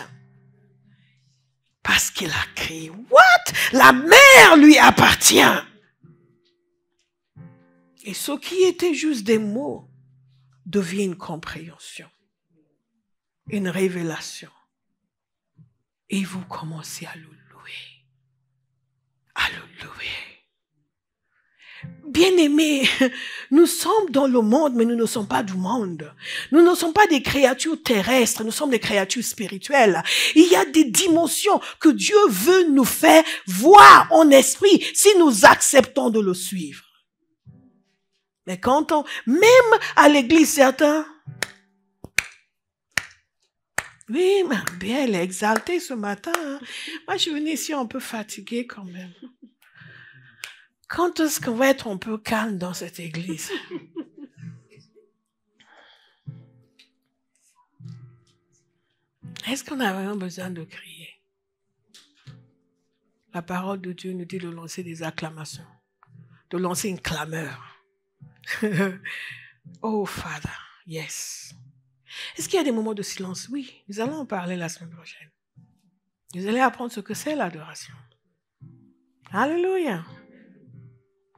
Parce qu'il a créé. What? La mer lui appartient. Et ce qui était juste des mots devient une compréhension. Une révélation. Et vous commencez à le louer. À le louer. Bien-aimés, nous sommes dans le monde, mais nous ne sommes pas du monde. Nous ne sommes pas des créatures terrestres, nous sommes des créatures spirituelles. Il y a des dimensions que Dieu veut nous faire voir en esprit si nous acceptons de le suivre. Mais quand même à l'église, certains, oui, mais bien, elle est exaltée ce matin. Hein. Moi, je suis venue ici un peu fatiguée quand même. Quand est-ce qu'on va être un peu calme dans cette église? Est-ce qu'on a vraiment besoin de crier? La parole de Dieu nous dit de lancer des acclamations, de lancer une clameur. Oh, Father, yes. Est-ce qu'il y a des moments de silence? Oui, nous allons en parler la semaine prochaine. Vous allez apprendre ce que c'est l'adoration. Alléluia.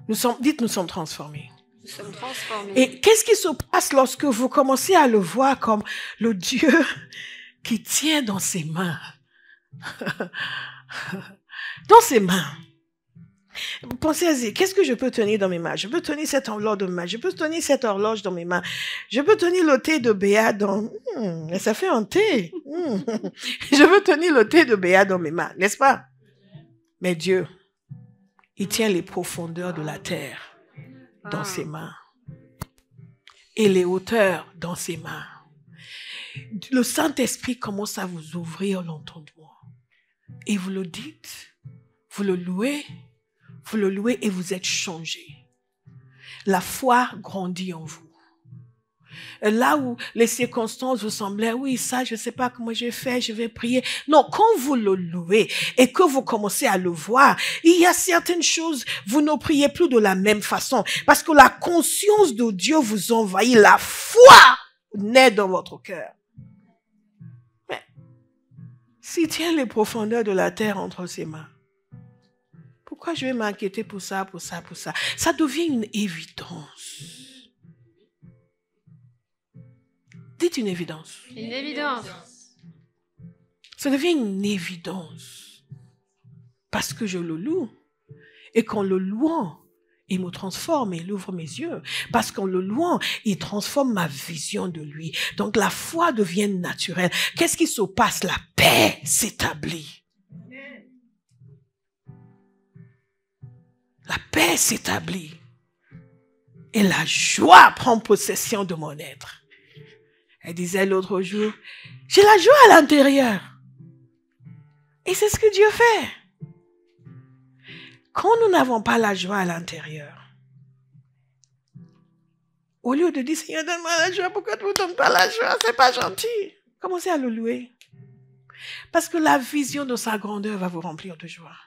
Nous sommes transformés. Nous sommes transformés. Et qu'est-ce qui se passe lorsque vous commencez à le voir comme le Dieu qui tient dans ses mains? Dans ses mains. Pensez-y, qu'est-ce que je peux tenir dans mes mains? Je peux tenir cette enveloppe dans mes mains. Je peux tenir cette horloge dans mes mains. Je peux tenir le thé de Béa dans... ça fait un thé. Je peux tenir le thé de Béa dans mes mains, n'est-ce pas? Mais Dieu, il tient les profondeurs de la terre dans ses mains. Et les hauteurs dans ses mains. Le Saint-Esprit commence à vous ouvrir l'entendement. Et vous le dites, vous le louez et vous êtes changé. La foi grandit en vous. Là où les circonstances vous semblaient, oui, ça, je ne sais pas comment j'ai fait, je vais prier. Non, quand vous le louez et que vous commencez à le voir, il y a certaines choses, vous ne priez plus de la même façon. Parce que la conscience de Dieu vous envahit, la foi naît dans votre cœur. Mais, s'il tient les profondeurs de la terre entre ses mains, pourquoi je vais m'inquiéter pour ça? Ça devient une évidence. Dites une évidence. Une évidence. Ça devient une évidence. Parce que je le loue. Et qu'en le louant, il me transforme, il ouvre mes yeux. Parce qu'en le louant, il transforme ma vision de lui. Donc la foi devient naturelle. Qu'est-ce qui se passe? La paix s'établit. La paix s'établit. Et la joie prend possession de mon être. Elle disait l'autre jour, j'ai la joie à l'intérieur. Et c'est ce que Dieu fait. Quand nous n'avons pas la joie à l'intérieur, au lieu de dire, Seigneur, donne-moi la joie, pourquoi tu ne me donnes pas la joie? C'est pas gentil. Commencez à le louer. Parce que la vision de sa grandeur va vous remplir de joie.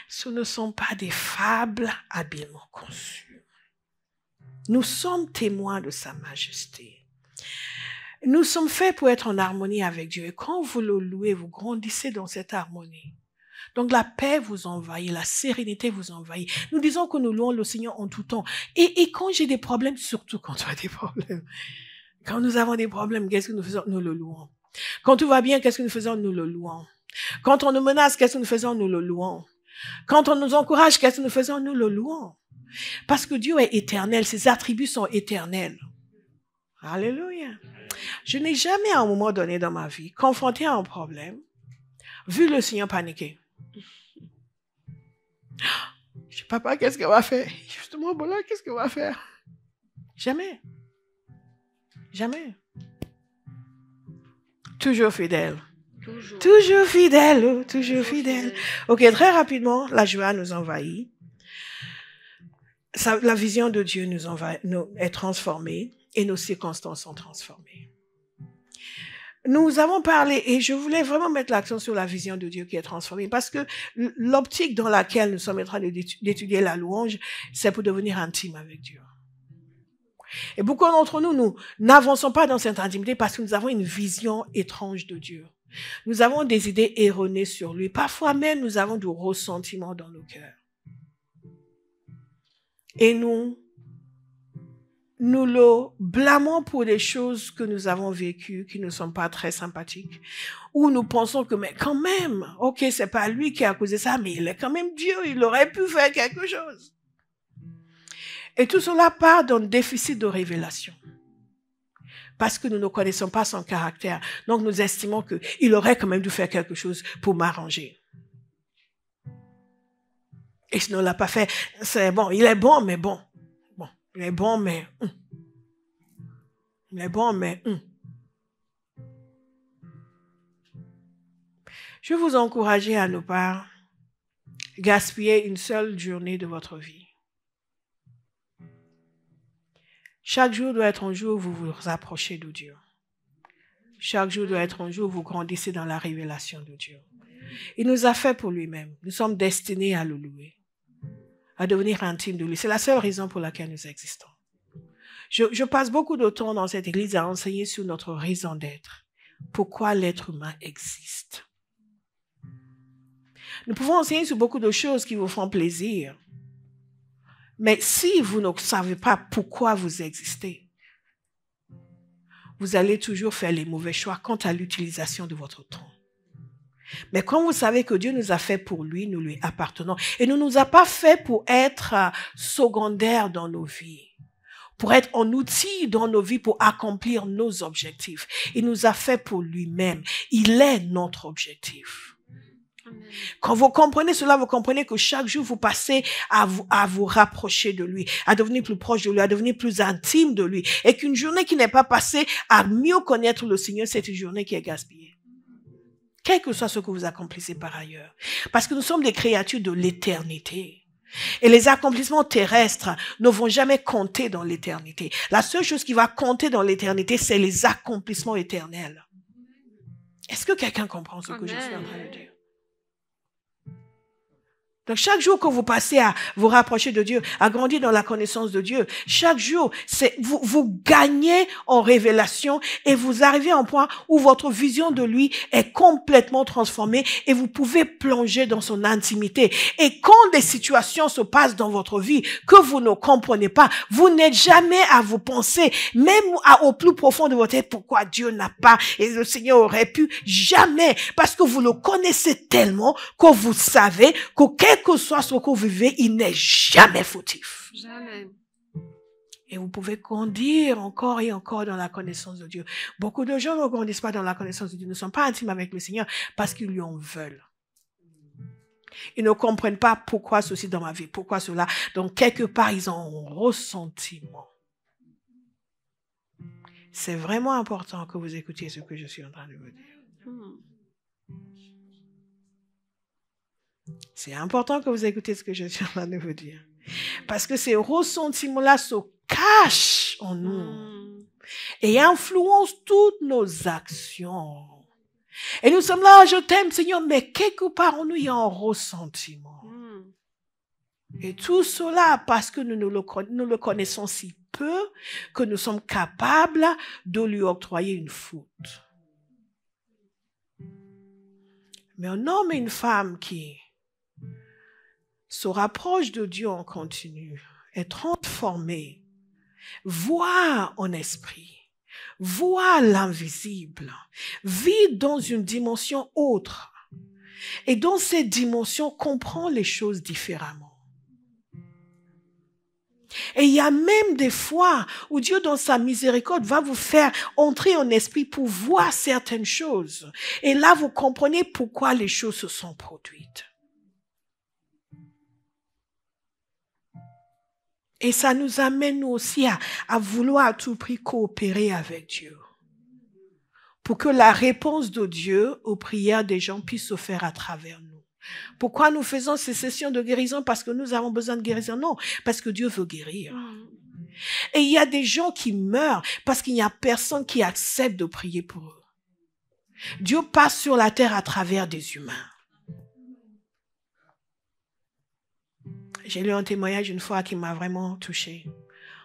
Ce ne sont pas des fables habilement conçues. Nous sommes témoins de sa majesté. Nous sommes faits pour être en harmonie avec Dieu. Et quand vous le louez, vous grandissez dans cette harmonie. Donc la paix vous envahit, la sérénité vous envahit. Nous disons que nous louons le Seigneur en tout temps. Et quand j'ai des problèmes, surtout quand tu as des problèmes. Quand nous avons des problèmes, qu'est-ce que nous faisons? Nous le louons. Quand tout va bien, qu'est-ce que nous faisons? Nous le louons. Quand on nous menace, qu'est-ce que nous faisons? Nous le louons. Quand on nous encourage, qu'est-ce que nous faisons? Nous le louons. Parce que Dieu est éternel, ses attributs sont éternels. Alléluia. Je n'ai jamais à un moment donné dans ma vie confronté à un problème, vu le Seigneur paniquer. Je sais pas qu'est-ce qu'elle va faire. Justement, bon là, qu'est-ce qu'elle va faire? Jamais. Jamais. Toujours fidèle. Toujours fidèle. Toujours fidèle. Ok, très rapidement, la joie nous envahit. La vision de Dieu est transformée et nos circonstances sont transformées. Nous avons parlé, et je voulais vraiment mettre l'accent sur la vision de Dieu qui est transformée, parce que l'optique dans laquelle nous sommes en train d'étudier la louange, c'est pour devenir intime avec Dieu. Et beaucoup d'entre nous n'avançons pas dans cette intimité parce que nous avons une vision étrange de Dieu. Nous avons des idées erronées sur lui. Parfois même, nous avons du ressentiment dans nos cœurs. Et nous le blâmons pour des choses que nous avons vécues, qui ne sont pas très sympathiques. Ou nous pensons que, mais quand même, ok, c'est pas lui qui a causé ça, mais il est quand même Dieu, il aurait pu faire quelque chose. Et tout cela part d'un déficit de révélation. Parce que nous ne connaissons pas son caractère. Donc nous estimons qu'il aurait quand même dû faire quelque chose pour m'arranger. Et s'il ne l'a pas fait, c'est bon, il est bon, mais bon. Bon, il est bon, mais... Il est bon, mais... Je vais vous encourager à ne pas gaspiller une seule journée de votre vie. Chaque jour doit être un jour où vous vous approchez de Dieu. Chaque jour doit être un jour où vous grandissez dans la révélation de Dieu. Il nous a fait pour lui-même. Nous sommes destinés à le louer, à devenir intimes de lui. C'est la seule raison pour laquelle nous existons. Je passe beaucoup de temps dans cette église à enseigner sur notre raison d'être. Pourquoi l'être humain existe. Nous pouvons enseigner sur beaucoup de choses qui vous font plaisir. Mais si vous ne savez pas pourquoi vous existez, vous allez toujours faire les mauvais choix quant à l'utilisation de votre temps. Mais quand vous savez que Dieu nous a fait pour lui, nous lui appartenons. Et ne nous a pas fait pour être secondaires dans nos vies, pour être un outil dans nos vies pour accomplir nos objectifs. Il nous a fait pour lui-même. Il est notre objectif. Quand vous comprenez cela, vous comprenez que chaque jour vous passez à vous rapprocher de lui, à devenir plus proche de lui, à devenir plus intime de lui. Et qu'une journée qui n'est pas passée à mieux connaître le Seigneur, c'est une journée qui est gaspillée. Quel que soit ce que vous accomplissez par ailleurs. Parce que nous sommes des créatures de l'éternité. Et les accomplissements terrestres ne vont jamais compter dans l'éternité. La seule chose qui va compter dans l'éternité, c'est les accomplissements éternels. Est-ce que quelqu'un comprend ce que je suis en train de dire? Donc, chaque jour que vous passez à vous rapprocher de Dieu, à grandir dans la connaissance de Dieu, chaque jour, vous gagnez en révélation et vous arrivez à un point où votre vision de lui est complètement transformée et vous pouvez plonger dans son intimité. Et quand des situations se passent dans votre vie que vous ne comprenez pas, vous n'êtes jamais à vous penser, même au plus profond de votre tête, pourquoi Dieu n'a pas et le Seigneur aurait pu. Jamais. Parce que vous le connaissez tellement que vous savez que quel que soit ce que vous vivez, il n'est jamais fautif. Jamais. Et vous pouvez grandir encore et encore dans la connaissance de Dieu. Beaucoup de gens ne grandissent pas dans la connaissance de Dieu, ne sont pas intimes avec le Seigneur parce qu'ils lui en veulent. Ils ne comprennent pas pourquoi ceci dans ma vie, pourquoi cela. Donc, quelque part, ils ont un ressentiment. C'est vraiment important que vous écoutiez ce que je suis en train de vous dire. C'est important que vous écoutez ce que je suis en train de vous dire. Parce que ces ressentiments-là se cachent en nous et influencent toutes nos actions. Et nous sommes là, je t'aime Seigneur, mais quelque part en nous, il y a un ressentiment. Et tout cela parce que nous le connaissons si peu que nous sommes capables de lui octroyer une faute. Mais un homme et une femme qui se rapproche de Dieu en continu, est transformé, voit en esprit, voit l'invisible, vit dans une dimension autre et dans cette dimension comprend les choses différemment. Et il y a même des fois où Dieu, dans sa miséricorde, va vous faire entrer en esprit pour voir certaines choses. Et là, vous comprenez pourquoi les choses se sont produites. Et ça nous amène nous aussi à vouloir à tout prix coopérer avec Dieu. Pour que la réponse de Dieu aux prières des gens puisse se faire à travers nous. Pourquoi nous faisons ces sessions de guérison? Parce que nous avons besoin de guérison? Non, parce que Dieu veut guérir. Et il y a des gens qui meurent parce qu'il n'y a personne qui accepte de prier pour eux. Dieu passe sur la terre à travers des humains. J'ai lu un témoignage une fois qui m'a vraiment touchée.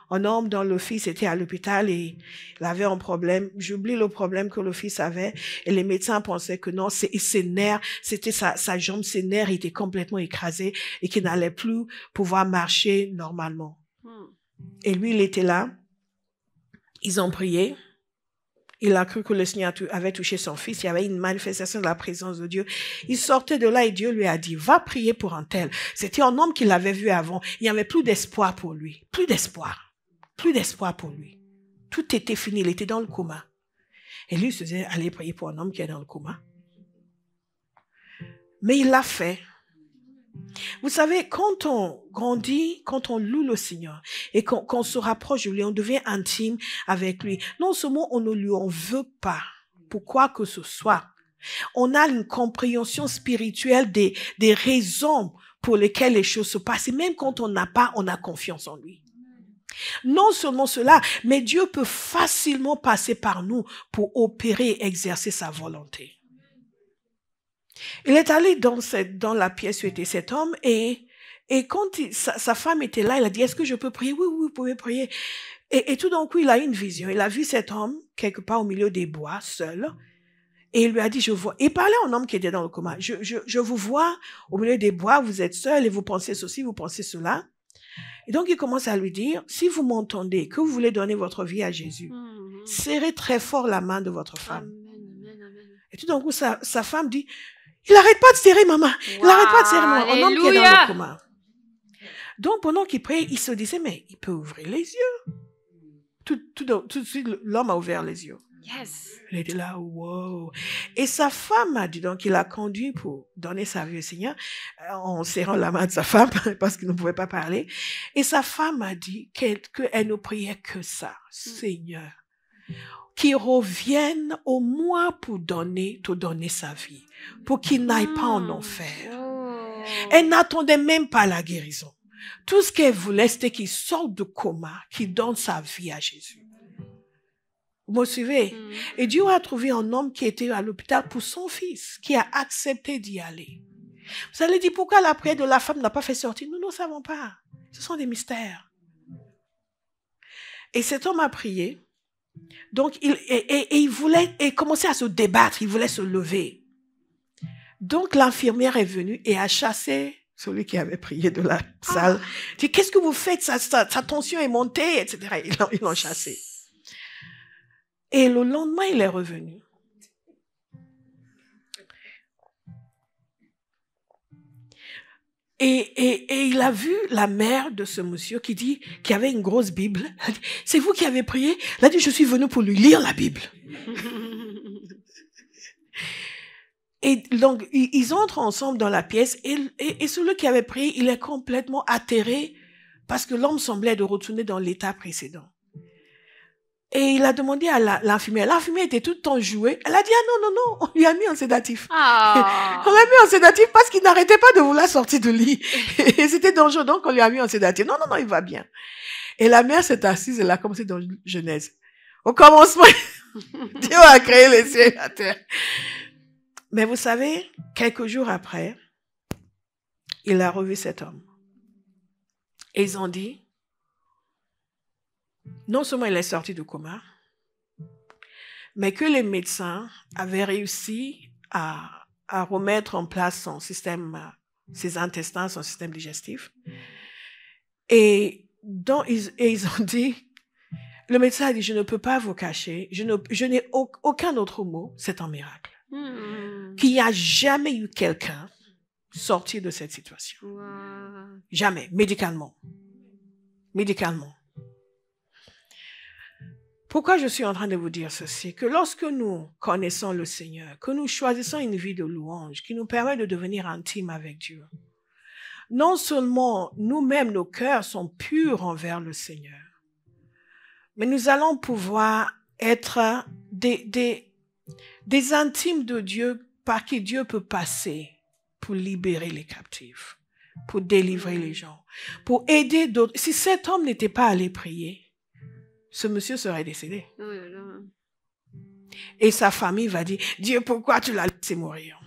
Un homme dont le fils était à l'hôpital et il avait un problème. J'oublie le problème que le fils avait. Et les médecins pensaient que non, ses nerfs, c'était sa jambe, ses nerfs étaient complètement écrasés et qu'il n'allait plus pouvoir marcher normalement. Et lui, il était là. Ils ont prié. Il a cru que le Seigneur avait touché son fils. Il y avait une manifestation de la présence de Dieu. Il sortait de là et Dieu lui a dit, va prier pour un tel. C'était un homme qu'il avait vu avant. Il n'y avait plus d'espoir pour lui. Plus d'espoir. Plus d'espoir pour lui. Tout était fini. Il était dans le coma. Et lui, il se disait, allez prier pour un homme qui est dans le coma. Mais il l'a fait. Vous savez, quand on grandit, quand on loue le Seigneur et qu'on se rapproche de lui, on devient intime avec lui. Non seulement on ne lui en veut pas pour quoi que ce soit. On a une compréhension spirituelle des raisons pour lesquelles les choses se passent. Et même quand on n'a pas, on a confiance en lui. Non seulement cela, mais Dieu peut facilement passer par nous pour opérer et exercer sa volonté. Il est allé dans la pièce où était cet homme et quand sa femme était là, il a dit, est-ce que je peux prier? Oui, vous pouvez prier. Et tout d'un coup, il a eu une vision. Il a vu cet homme quelque part au milieu des bois, seul. Et il lui a dit, je vois. Il parlait à un homme qui était dans le coma. Je vous vois au milieu des bois, vous êtes seul et vous pensez ceci, vous pensez cela. Et donc, il commence à lui dire, si vous m'entendez, que vous voulez donner votre vie à Jésus, serrez très fort la main de votre femme. Et tout d'un coup, sa femme dit, il n'arrête pas de serrer maman. Il n'arrête pas de serrer maman. Un homme qui est dans le coma. Donc, pendant qu'il prie, il se disait, mais il peut ouvrir les yeux. Tout de suite, l'homme a ouvert les yeux. Yes. Il était là, wow. Et sa femme a dit, donc il a conduit pour donner sa vie au Seigneur, en serrant la main de sa femme, parce qu'il ne pouvait pas parler. Et sa femme a dit qu'elle ne priait que ça, Seigneur, qu'il revienne au moins pour te donner sa vie, pour qu'il n'aille pas en enfer. Elle n'attendait même pas la guérison. Tout ce qu'elle voulait, c'était qu'il sorte de coma, qu'il donne sa vie à Jésus. Vous me suivez? Et Dieu a trouvé un homme qui était à l'hôpital pour son fils, qui a accepté d'y aller. Vous allez dire, pourquoi la prière de la femme n'a pas fait sortir? Nous ne savons pas. Ce sont des mystères. Et cet homme a prié. Donc, il voulait, et commençait à se débattre, il voulait se lever. Donc, l'infirmière est venue et a chassé celui qui avait prié de la salle. Il dit, qu'est-ce que vous faites? Sa tension est montée, etc. Ils l'ont chassé. Et le lendemain, il est revenu. Et il a vu la mère de ce monsieur qui avait une grosse Bible. Elle a dit, c'est vous qui avez prié? Elle a dit, je suis venue pour lui lire la Bible. Et donc, ils entrent ensemble dans la pièce et celui qui avait prié, il est complètement atterré parce que l'homme semblait de retourner dans l'état précédent. Et il a demandé à l'infirmière. L'infirmière était toute enjouée. Elle a dit, ah non, on lui a mis un sédatif. On l'a mis un sédatif parce qu'il n'arrêtait pas de vouloir sortir du lit. Et c'était dangereux, donc on lui a mis un sédatif. Non, il va bien. Et la mère s'est assise, elle a commencé dans Genèse. Au commencement, Dieu a créé les cieux et la terre. Mais vous savez, quelques jours après, il a revu cet homme. Et ils ont dit, non seulement il est sorti du coma, mais que les médecins avaient réussi à remettre en place son système, ses intestins, son système digestif. Et ils ont dit, le médecin a dit, je ne peux pas vous cacher, je n'ai aucun autre mot, c'est un miracle. Qu'il n'y a jamais eu quelqu'un sorti de cette situation. Jamais, médicalement. médicalement. Pourquoi je suis en train de vous dire ceci? Que lorsque nous connaissons le Seigneur, que nous choisissons une vie de louange qui nous permet de devenir intime avec Dieu, non seulement nous-mêmes, nos cœurs sont purs envers le Seigneur, mais nous allons pouvoir être des intimes de Dieu par qui Dieu peut passer pour libérer les captifs, pour délivrer les gens, pour aider d'autres. Si cet homme n'était pas allé prier, ce monsieur serait décédé. Et sa famille va dire, Dieu, pourquoi tu l'as laissé mourir?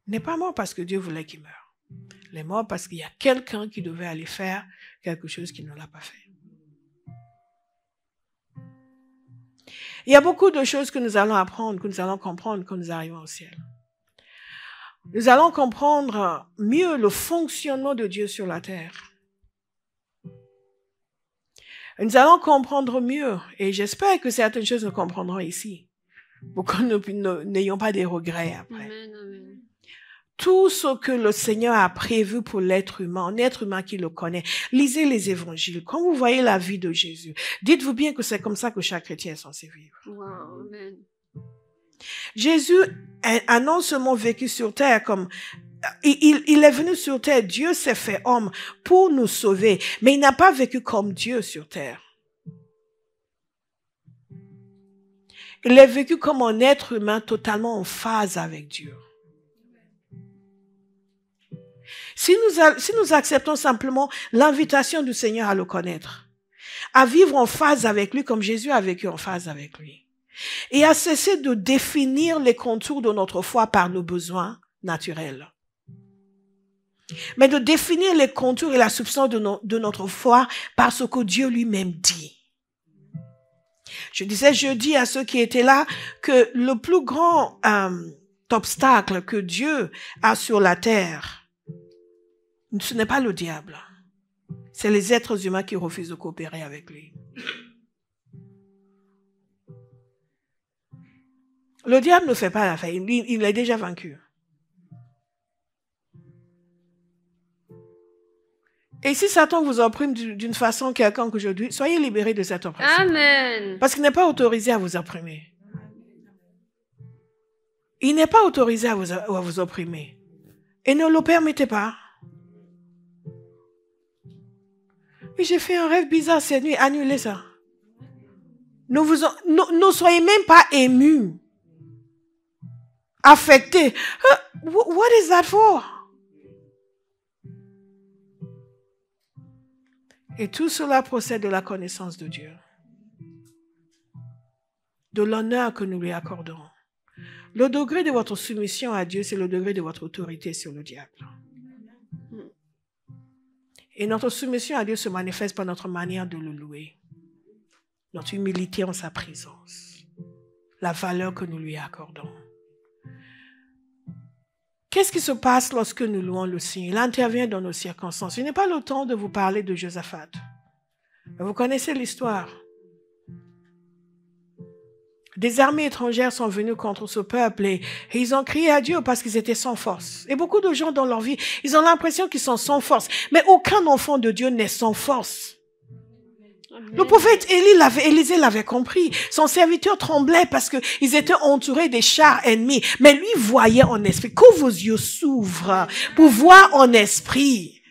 Il n'est pas mort parce que Dieu voulait qu'il meure. Il est mort parce qu'il y a quelqu'un qui devait aller faire quelque chose qu'il ne l'a pas fait. Il y a beaucoup de choses que nous allons apprendre, que nous allons comprendre quand nous arrivons au ciel. Nous allons comprendre mieux le fonctionnement de Dieu sur la terre. Nous allons comprendre mieux, et j'espère que certaines choses nous comprendrons ici, pour que nous n'ayons pas des regrets après. Amen, amen. Tout ce que le Seigneur a prévu pour l'être humain, un être humain qui le connaît. Lisez les évangiles. Quand vous voyez la vie de Jésus, dites-vous bien que c'est comme ça que chaque chrétien est censé vivre. Wow, amen. Jésus a non seulement vécu sur terre comme... Il est venu sur terre, Dieu s'est fait homme pour nous sauver, mais il n'a pas vécu comme Dieu sur terre. Il est vécu comme un être humain totalement en phase avec Dieu. Si nous acceptons simplement l'invitation du Seigneur à le connaître, à vivre en phase avec lui comme Jésus a vécu en phase avec lui, et à cesser de définir les contours de notre foi par nos besoins naturels, mais de définir les contours et la substance de notre foi par ce que Dieu lui-même dit. Je disais jeudi à ceux qui étaient là que le plus grand obstacle que Dieu a sur la terre, ce n'est pas le diable. C'est les êtres humains qui refusent de coopérer avec lui. Le diable ne fait pas l'affaire. Il est déjà vaincu. Et si Satan vous opprime d'une façon quelconque aujourd'hui, soyez libérés de cette oppression. Amen. Parce qu'il n'est pas autorisé à vous opprimer. Il n'est pas autorisé à vous opprimer. Et ne le permettez pas. Oui, j'ai fait un rêve bizarre cette nuit. Annulez ça. Ne soyez même pas émus. Affectés. What is that for? Et tout cela procède de la connaissance de Dieu. De l'honneur que nous lui accordons. Le degré de votre soumission à Dieu, c'est le degré de votre autorité sur le diable. Et notre soumission à Dieu se manifeste par notre manière de le louer. Notre humilité en sa présence. La valeur que nous lui accordons. Qu'est-ce qui se passe lorsque nous louons le Seigneur? Il intervient dans nos circonstances. Ce n'est pas le temps de vous parler de Josaphat. Vous connaissez l'histoire. Des armées étrangères sont venues contre ce peuple et ils ont crié à Dieu parce qu'ils étaient sans force. Et beaucoup de gens dans leur vie, ils ont l'impression qu'ils sont sans force. Mais aucun enfant de Dieu n'est sans force. Le prophète Élisée l'avait compris. Son serviteur tremblait parce qu'ils étaient entourés des chars ennemis. Mais lui voyait en esprit. Que vos yeux s'ouvrent pour voir en esprit.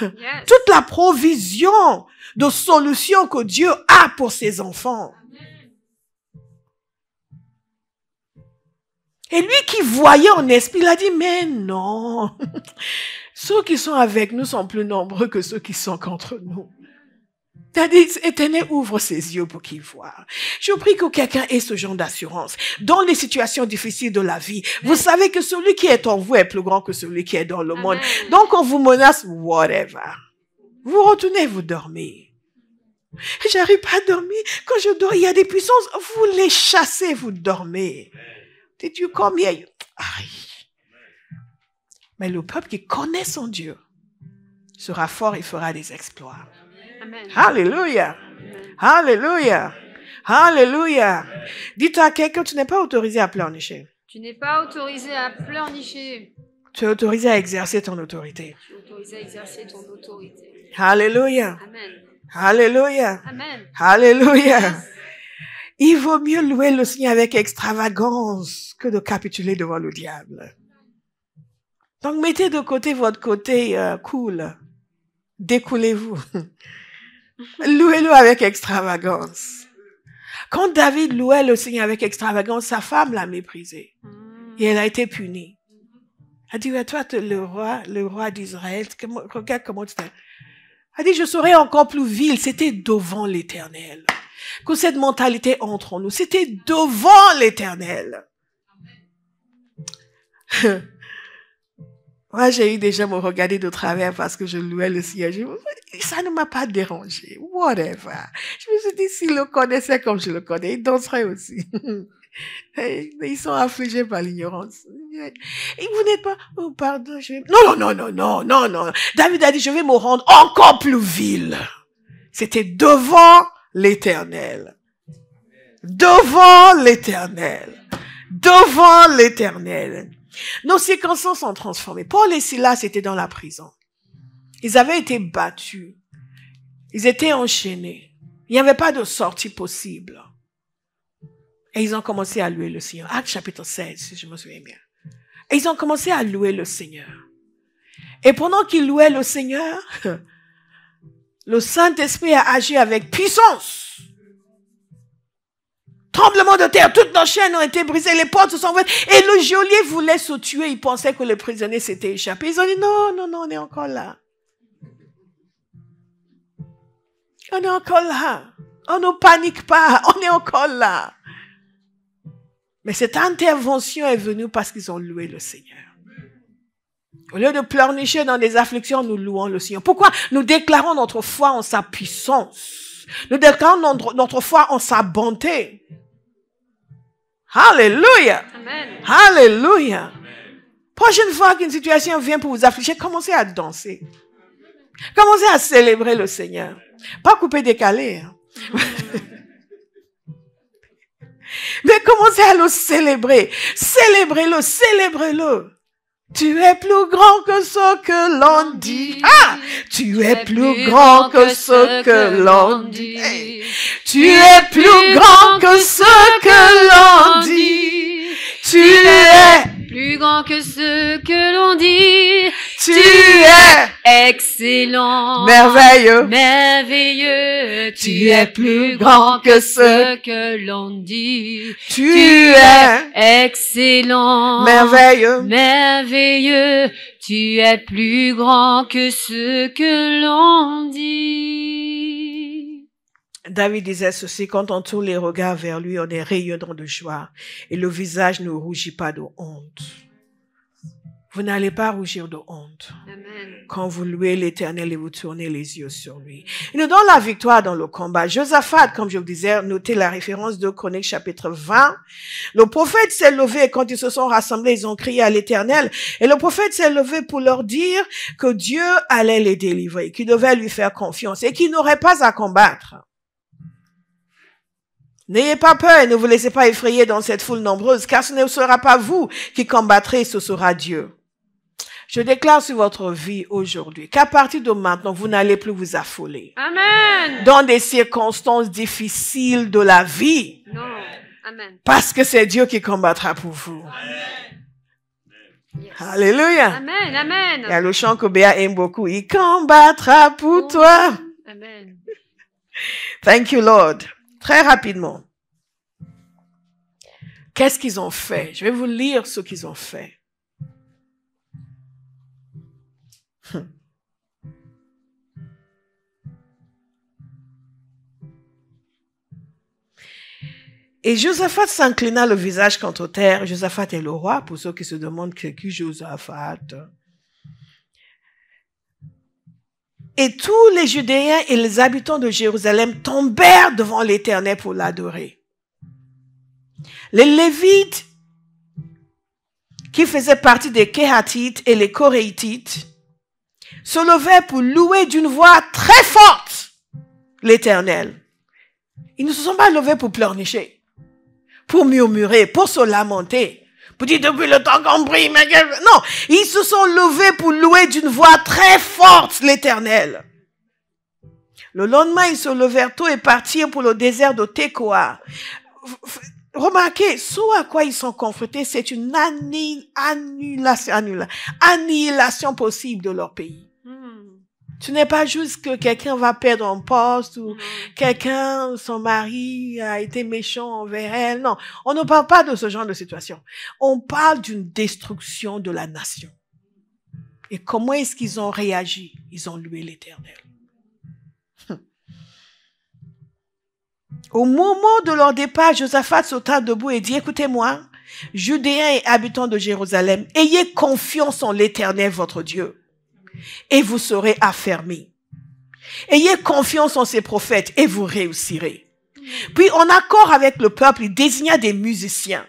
Yes. Toute la provision de solutions que Dieu a pour ses enfants. Et lui qui voyait en esprit, il a dit, mais non. Ceux qui sont avec nous sont plus nombreux que ceux qui sont contre nous. T'as dit, Éternel, ouvre ses yeux pour qu'il voie. Je prie que quelqu'un ait ce genre d'assurance. Dans les situations difficiles de la vie, vous savez que celui qui est en vous est plus grand que celui qui est dans le monde. Donc, on vous menace, whatever. Vous retournez, vous dormez. J'arrive pas à dormir. Quand je dors, il y a des puissances. Vous les chassez, vous dormez. Did you come here? Aïe. Mais le peuple qui connaît son Dieu sera fort et fera des exploits. Amen. Alléluia. Alléluia. Alléluia. Dites à quelqu'un, tu n'es pas autorisé à pleurnicher. Tu n'es pas autorisé à pleurnicher. Tu es autorisé à exercer ton autorité. Tu es autorisé à exercer ton autorité. Alléluia. Amen. Alléluia. Amen. Alléluia. Il vaut mieux louer le Seigneur avec extravagance que de capituler devant le diable. Donc, mettez de côté votre côté cool. Découlez-vous. Louez-le avec extravagance. Quand David louait le Seigneur avec extravagance, sa femme l'a méprisé. Et elle a été punie. Elle a dit, ouais, toi, le roi d'Israël, regarde comment tu t'es... Elle a dit, je serai encore plus vil. C'était devant l'Éternel. Que cette mentalité entre en nous. C'était devant l'Éternel. Moi, j'ai eu des gens me regarder de travers parce que je louais le Seigneur. Ça ne m'a pas dérangé. Whatever. Je me suis dit, s'ils le connaissaient comme je le connais, ils danseraient aussi. Ils sont affligés par l'ignorance. Et vous n'êtes pas, oh pardon, non. David a dit, je vais me rendre encore plus vil. C'était devant l'Éternel. Devant l'Éternel. Devant l'Éternel. Nos circonstances sont transformées. Paul et Silas étaient dans la prison. Ils avaient été battus. Ils étaient enchaînés. Il n'y avait pas de sortie possible. Et ils ont commencé à louer le Seigneur. Actes chapitre 16, si je me souviens bien. Et ils ont commencé à louer le Seigneur. Et pendant qu'ils louaient le Seigneur, le Saint-Esprit a agi avec puissance. Tremblement de terre, toutes nos chaînes ont été brisées, les portes se sont ouvertes. Et le geôlier voulait se tuer, il pensait que les prisonniers s'étaient échappés. Ils ont dit non, on est encore là. On est encore là. On ne panique pas, on est encore là. Mais cette intervention est venue parce qu'ils ont loué le Seigneur. Au lieu de pleurnicher dans des afflictions, nous louons le Seigneur. Pourquoi? Nous déclarons notre foi en sa puissance. Nous déclarons notre foi en sa bonté. Alléluia. Amen. Alléluia. Prochaine fois qu'une situation vient pour vous affliger, commencez à danser. Commencez à célébrer le Seigneur. Pas couper décalé. Hein. Mais commencez à le célébrer. Célébrez-le, célébrez-le. Tu es plus grand que ce que l'on dit. Ah! Tu es plus grand que ce que l'on dit. Hey. Tu es plus grand que ce que l'on dit. Tu es plus grand que ce que l'on dit. Tu es excellent. Merveilleux. Merveilleux. Tu es plus grand que ce que l'on dit. Tu es excellent. Merveilleux. Merveilleux. Tu es plus grand que ce que l'on dit. David disait ceci, quand on tourne les regards vers lui, on est rayonnant de joie et le visage ne rougit pas de honte. Vous n'allez pas rougir de honte. Amen. Quand vous louez l'Éternel et vous tournez les yeux sur lui. Il nous donne la victoire dans le combat. Josaphat, comme je vous disais, notez la référence de Chroniques chapitre 20. Le prophète s'est levé et quand ils se sont rassemblés, ils ont crié à l'Éternel. Et le prophète s'est levé pour leur dire que Dieu allait les délivrer, qu'il devait lui faire confiance et qu'il n'aurait pas à combattre. N'ayez pas peur et ne vous laissez pas effrayer dans cette foule nombreuse, car ce ne sera pas vous qui combattrez, ce sera Dieu. Je déclare sur votre vie aujourd'hui qu'à partir de maintenant, vous n'allez plus vous affoler. Amen. Dans des circonstances difficiles de la vie. Non. Amen. Parce que c'est Dieu qui combattra pour vous. Yes. Alléluia. Amen. Amen. Il y a le chant que Béa aime beaucoup. Il combattra pour toi. Amen. Thank you, Lord. Très rapidement. Qu'est-ce qu'ils ont fait? Je vais vous lire ce qu'ils ont fait. Et Josaphat s'inclina le visage contre terre. Josaphat est le roi, pour ceux qui se demandent qui Josaphat. Et tous les Judéens et les habitants de Jérusalem tombèrent devant l'Éternel pour l'adorer. Les Lévites, qui faisaient partie des Kéhatites et les Koréitites, se levèrent pour louer d'une voix très forte l'Éternel. Ils ne se sont pas levés pour pleurnicher, pour murmurer, pour se lamenter, pour dire depuis le temps qu'on brille, mais non, ils se sont levés pour louer d'une voix très forte l'Éternel. Le lendemain, ils se levèrent tôt et partirent pour le désert de Tekoa. Remarquez, ce à quoi ils sont confrontés, c'est une annihilation possible de leur pays. Ce n'est pas juste que quelqu'un va perdre un poste ou quelqu'un, son mari a été méchant envers elle. Non, on ne parle pas de ce genre de situation. On parle d'une destruction de la nation. Et comment est-ce qu'ils ont réagi? Ils ont loué l'Éternel. Au moment de leur départ, Josaphat sauta debout et dit, écoutez-moi, Judéens et habitants de Jérusalem, ayez confiance en l'Éternel, votre Dieu, et vous serez affermis. Ayez confiance en ses prophètes et vous réussirez. Puis, en accord avec le peuple, il désigna des musiciens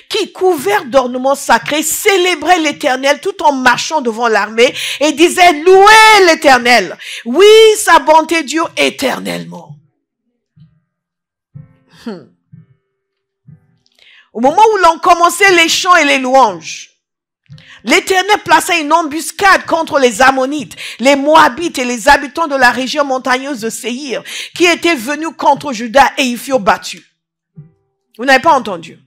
qui, couverts d'ornements sacrés, célébraient l'Éternel tout en marchant devant l'armée et disaient, louez l'Éternel. Oui, sa bonté dure éternellement. Au moment où l'on commençait les chants et les louanges, l'Éternel plaça une embuscade contre les Ammonites, les Moabites et les habitants de la région montagneuse de Séhir, qui étaient venus contre Juda et ils furent battus. Vous n'avez pas entendu?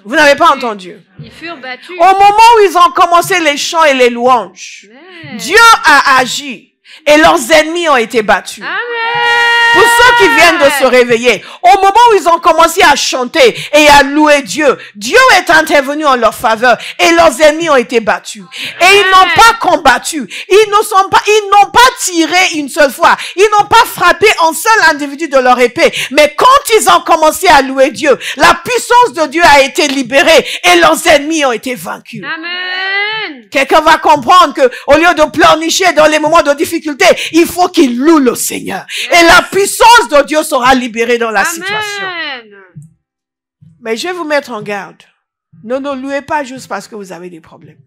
Vous n'avez pas entendu? Ils furent battus. Au moment où ils ont commencé les chants et les louanges, Dieu a agi et leurs ennemis ont été battus. Amen. Pour ceux qui viennent de se réveiller, au moment où ils ont commencé à chanter et à louer Dieu, Dieu est intervenu en leur faveur et leurs ennemis ont été battus. Et ils n'ont pas combattu. Ils n'ont pas tiré une seule fois. Ils n'ont pas frappé un seul individu de leur épée. Mais quand ils ont commencé à louer Dieu, la puissance de Dieu a été libérée et leurs ennemis ont été vaincus. Amen. Quelqu'un va comprendre que au lieu de pleurnicher dans les moments de difficulté, il faut qu'il loue le Seigneur. Et la puissance de Dieu sera libérée dans la situation. Mais je vais vous mettre en garde. Ne louez pas juste parce que vous avez des problèmes.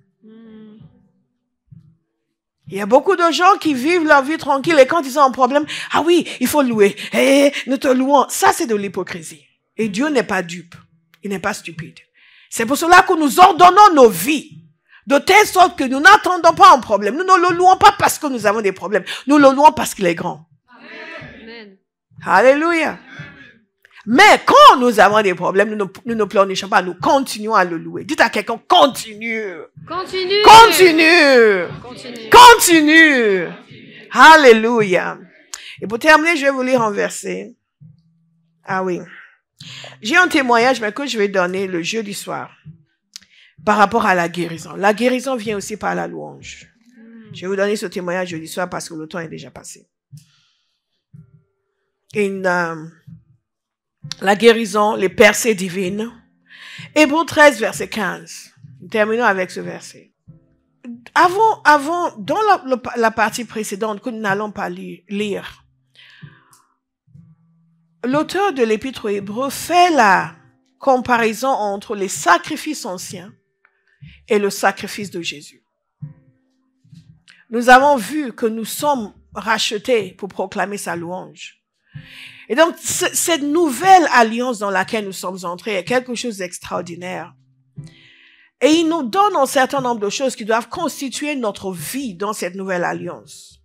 Il y a beaucoup de gens qui vivent leur vie tranquille et quand ils ont un problème, ah oui, il faut louer. Nous te louons. Ça, c'est de l'hypocrisie. Et Dieu n'est pas dupe. Il n'est pas stupide. C'est pour cela que nous ordonnons nos vies de telle sorte que nous n'attendons pas un problème. Nous ne le louons pas parce que nous avons des problèmes. Nous le louons parce qu'il est grand. Amen. Alléluia. Mais quand nous avons des problèmes, nous ne pleurnichons pas, nous continuons à le louer. Dites à quelqu'un, continue. Continue. Continue. Continue. Continue. Alléluia. Et pour terminer, je vais vous lire un verset. Ah oui. J'ai un témoignage, mais que je vais donner le jeudi soir. Par rapport à la guérison. La guérison vient aussi par la louange. Je vais vous donner ce témoignage jeudi soir parce que le temps est déjà passé. La guérison, les percées divines. Hébreux 13, verset 15. Terminons avec ce verset. Avant, dans la partie précédente que nous n'allons pas lire, l'auteur de l'Épître aux Hébreux fait la comparaison entre les sacrifices anciens et le sacrifice de Jésus. Nous avons vu que nous sommes rachetés pour proclamer sa louange. Et donc, cette nouvelle alliance dans laquelle nous sommes entrés est quelque chose d'extraordinaire. Et il nous donne un certain nombre de choses qui doivent constituer notre vie dans cette nouvelle alliance.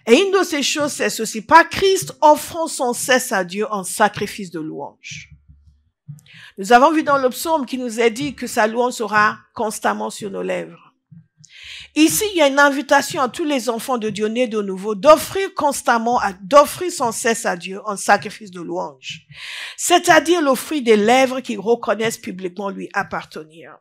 Et une de ces choses, c'est ceci. Par Christ, offrons sans cesse à Dieu un sacrifice de louange. Nous avons vu dans le psaume qui nous est dit que sa louange sera constamment sur nos lèvres. Ici, il y a une invitation à tous les enfants de Dieu nés de nouveau d'offrir sans cesse à Dieu un sacrifice de louange. C'est-à-dire le fruit des lèvres qui reconnaissent publiquement lui appartenir.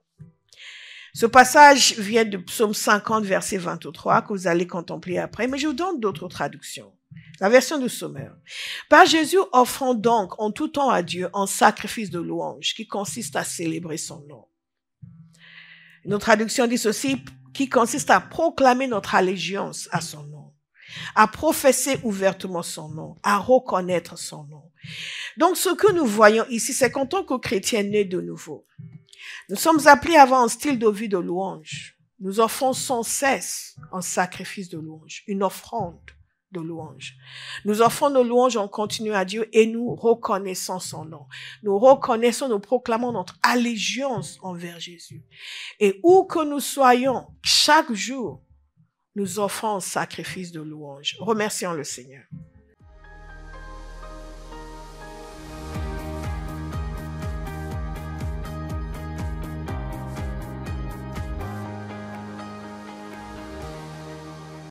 Ce passage vient du psaume 50, verset 23, que vous allez contempler après, mais je vous donne d'autres traductions. La version du Sommeur. Par Jésus, offrons donc en tout temps à Dieu un sacrifice de louange qui consiste à célébrer son nom. Notre traduction dit ceci, qui consiste à proclamer notre allégeance à son nom, à professer ouvertement son nom, à reconnaître son nom. Donc, ce que nous voyons ici, c'est qu'en tant que chrétiens nés de nouveau, nous sommes appelés à avoir un style de vie de louange. Nous offrons sans cesse un sacrifice de louange, une offrande de louange. Nous offrons nos louanges en continu à Dieu et nous reconnaissons son nom. Nous reconnaissons, nous proclamons notre allégeance envers Jésus. Et où que nous soyons, chaque jour, nous offrons un sacrifice de louange. Remercions le Seigneur.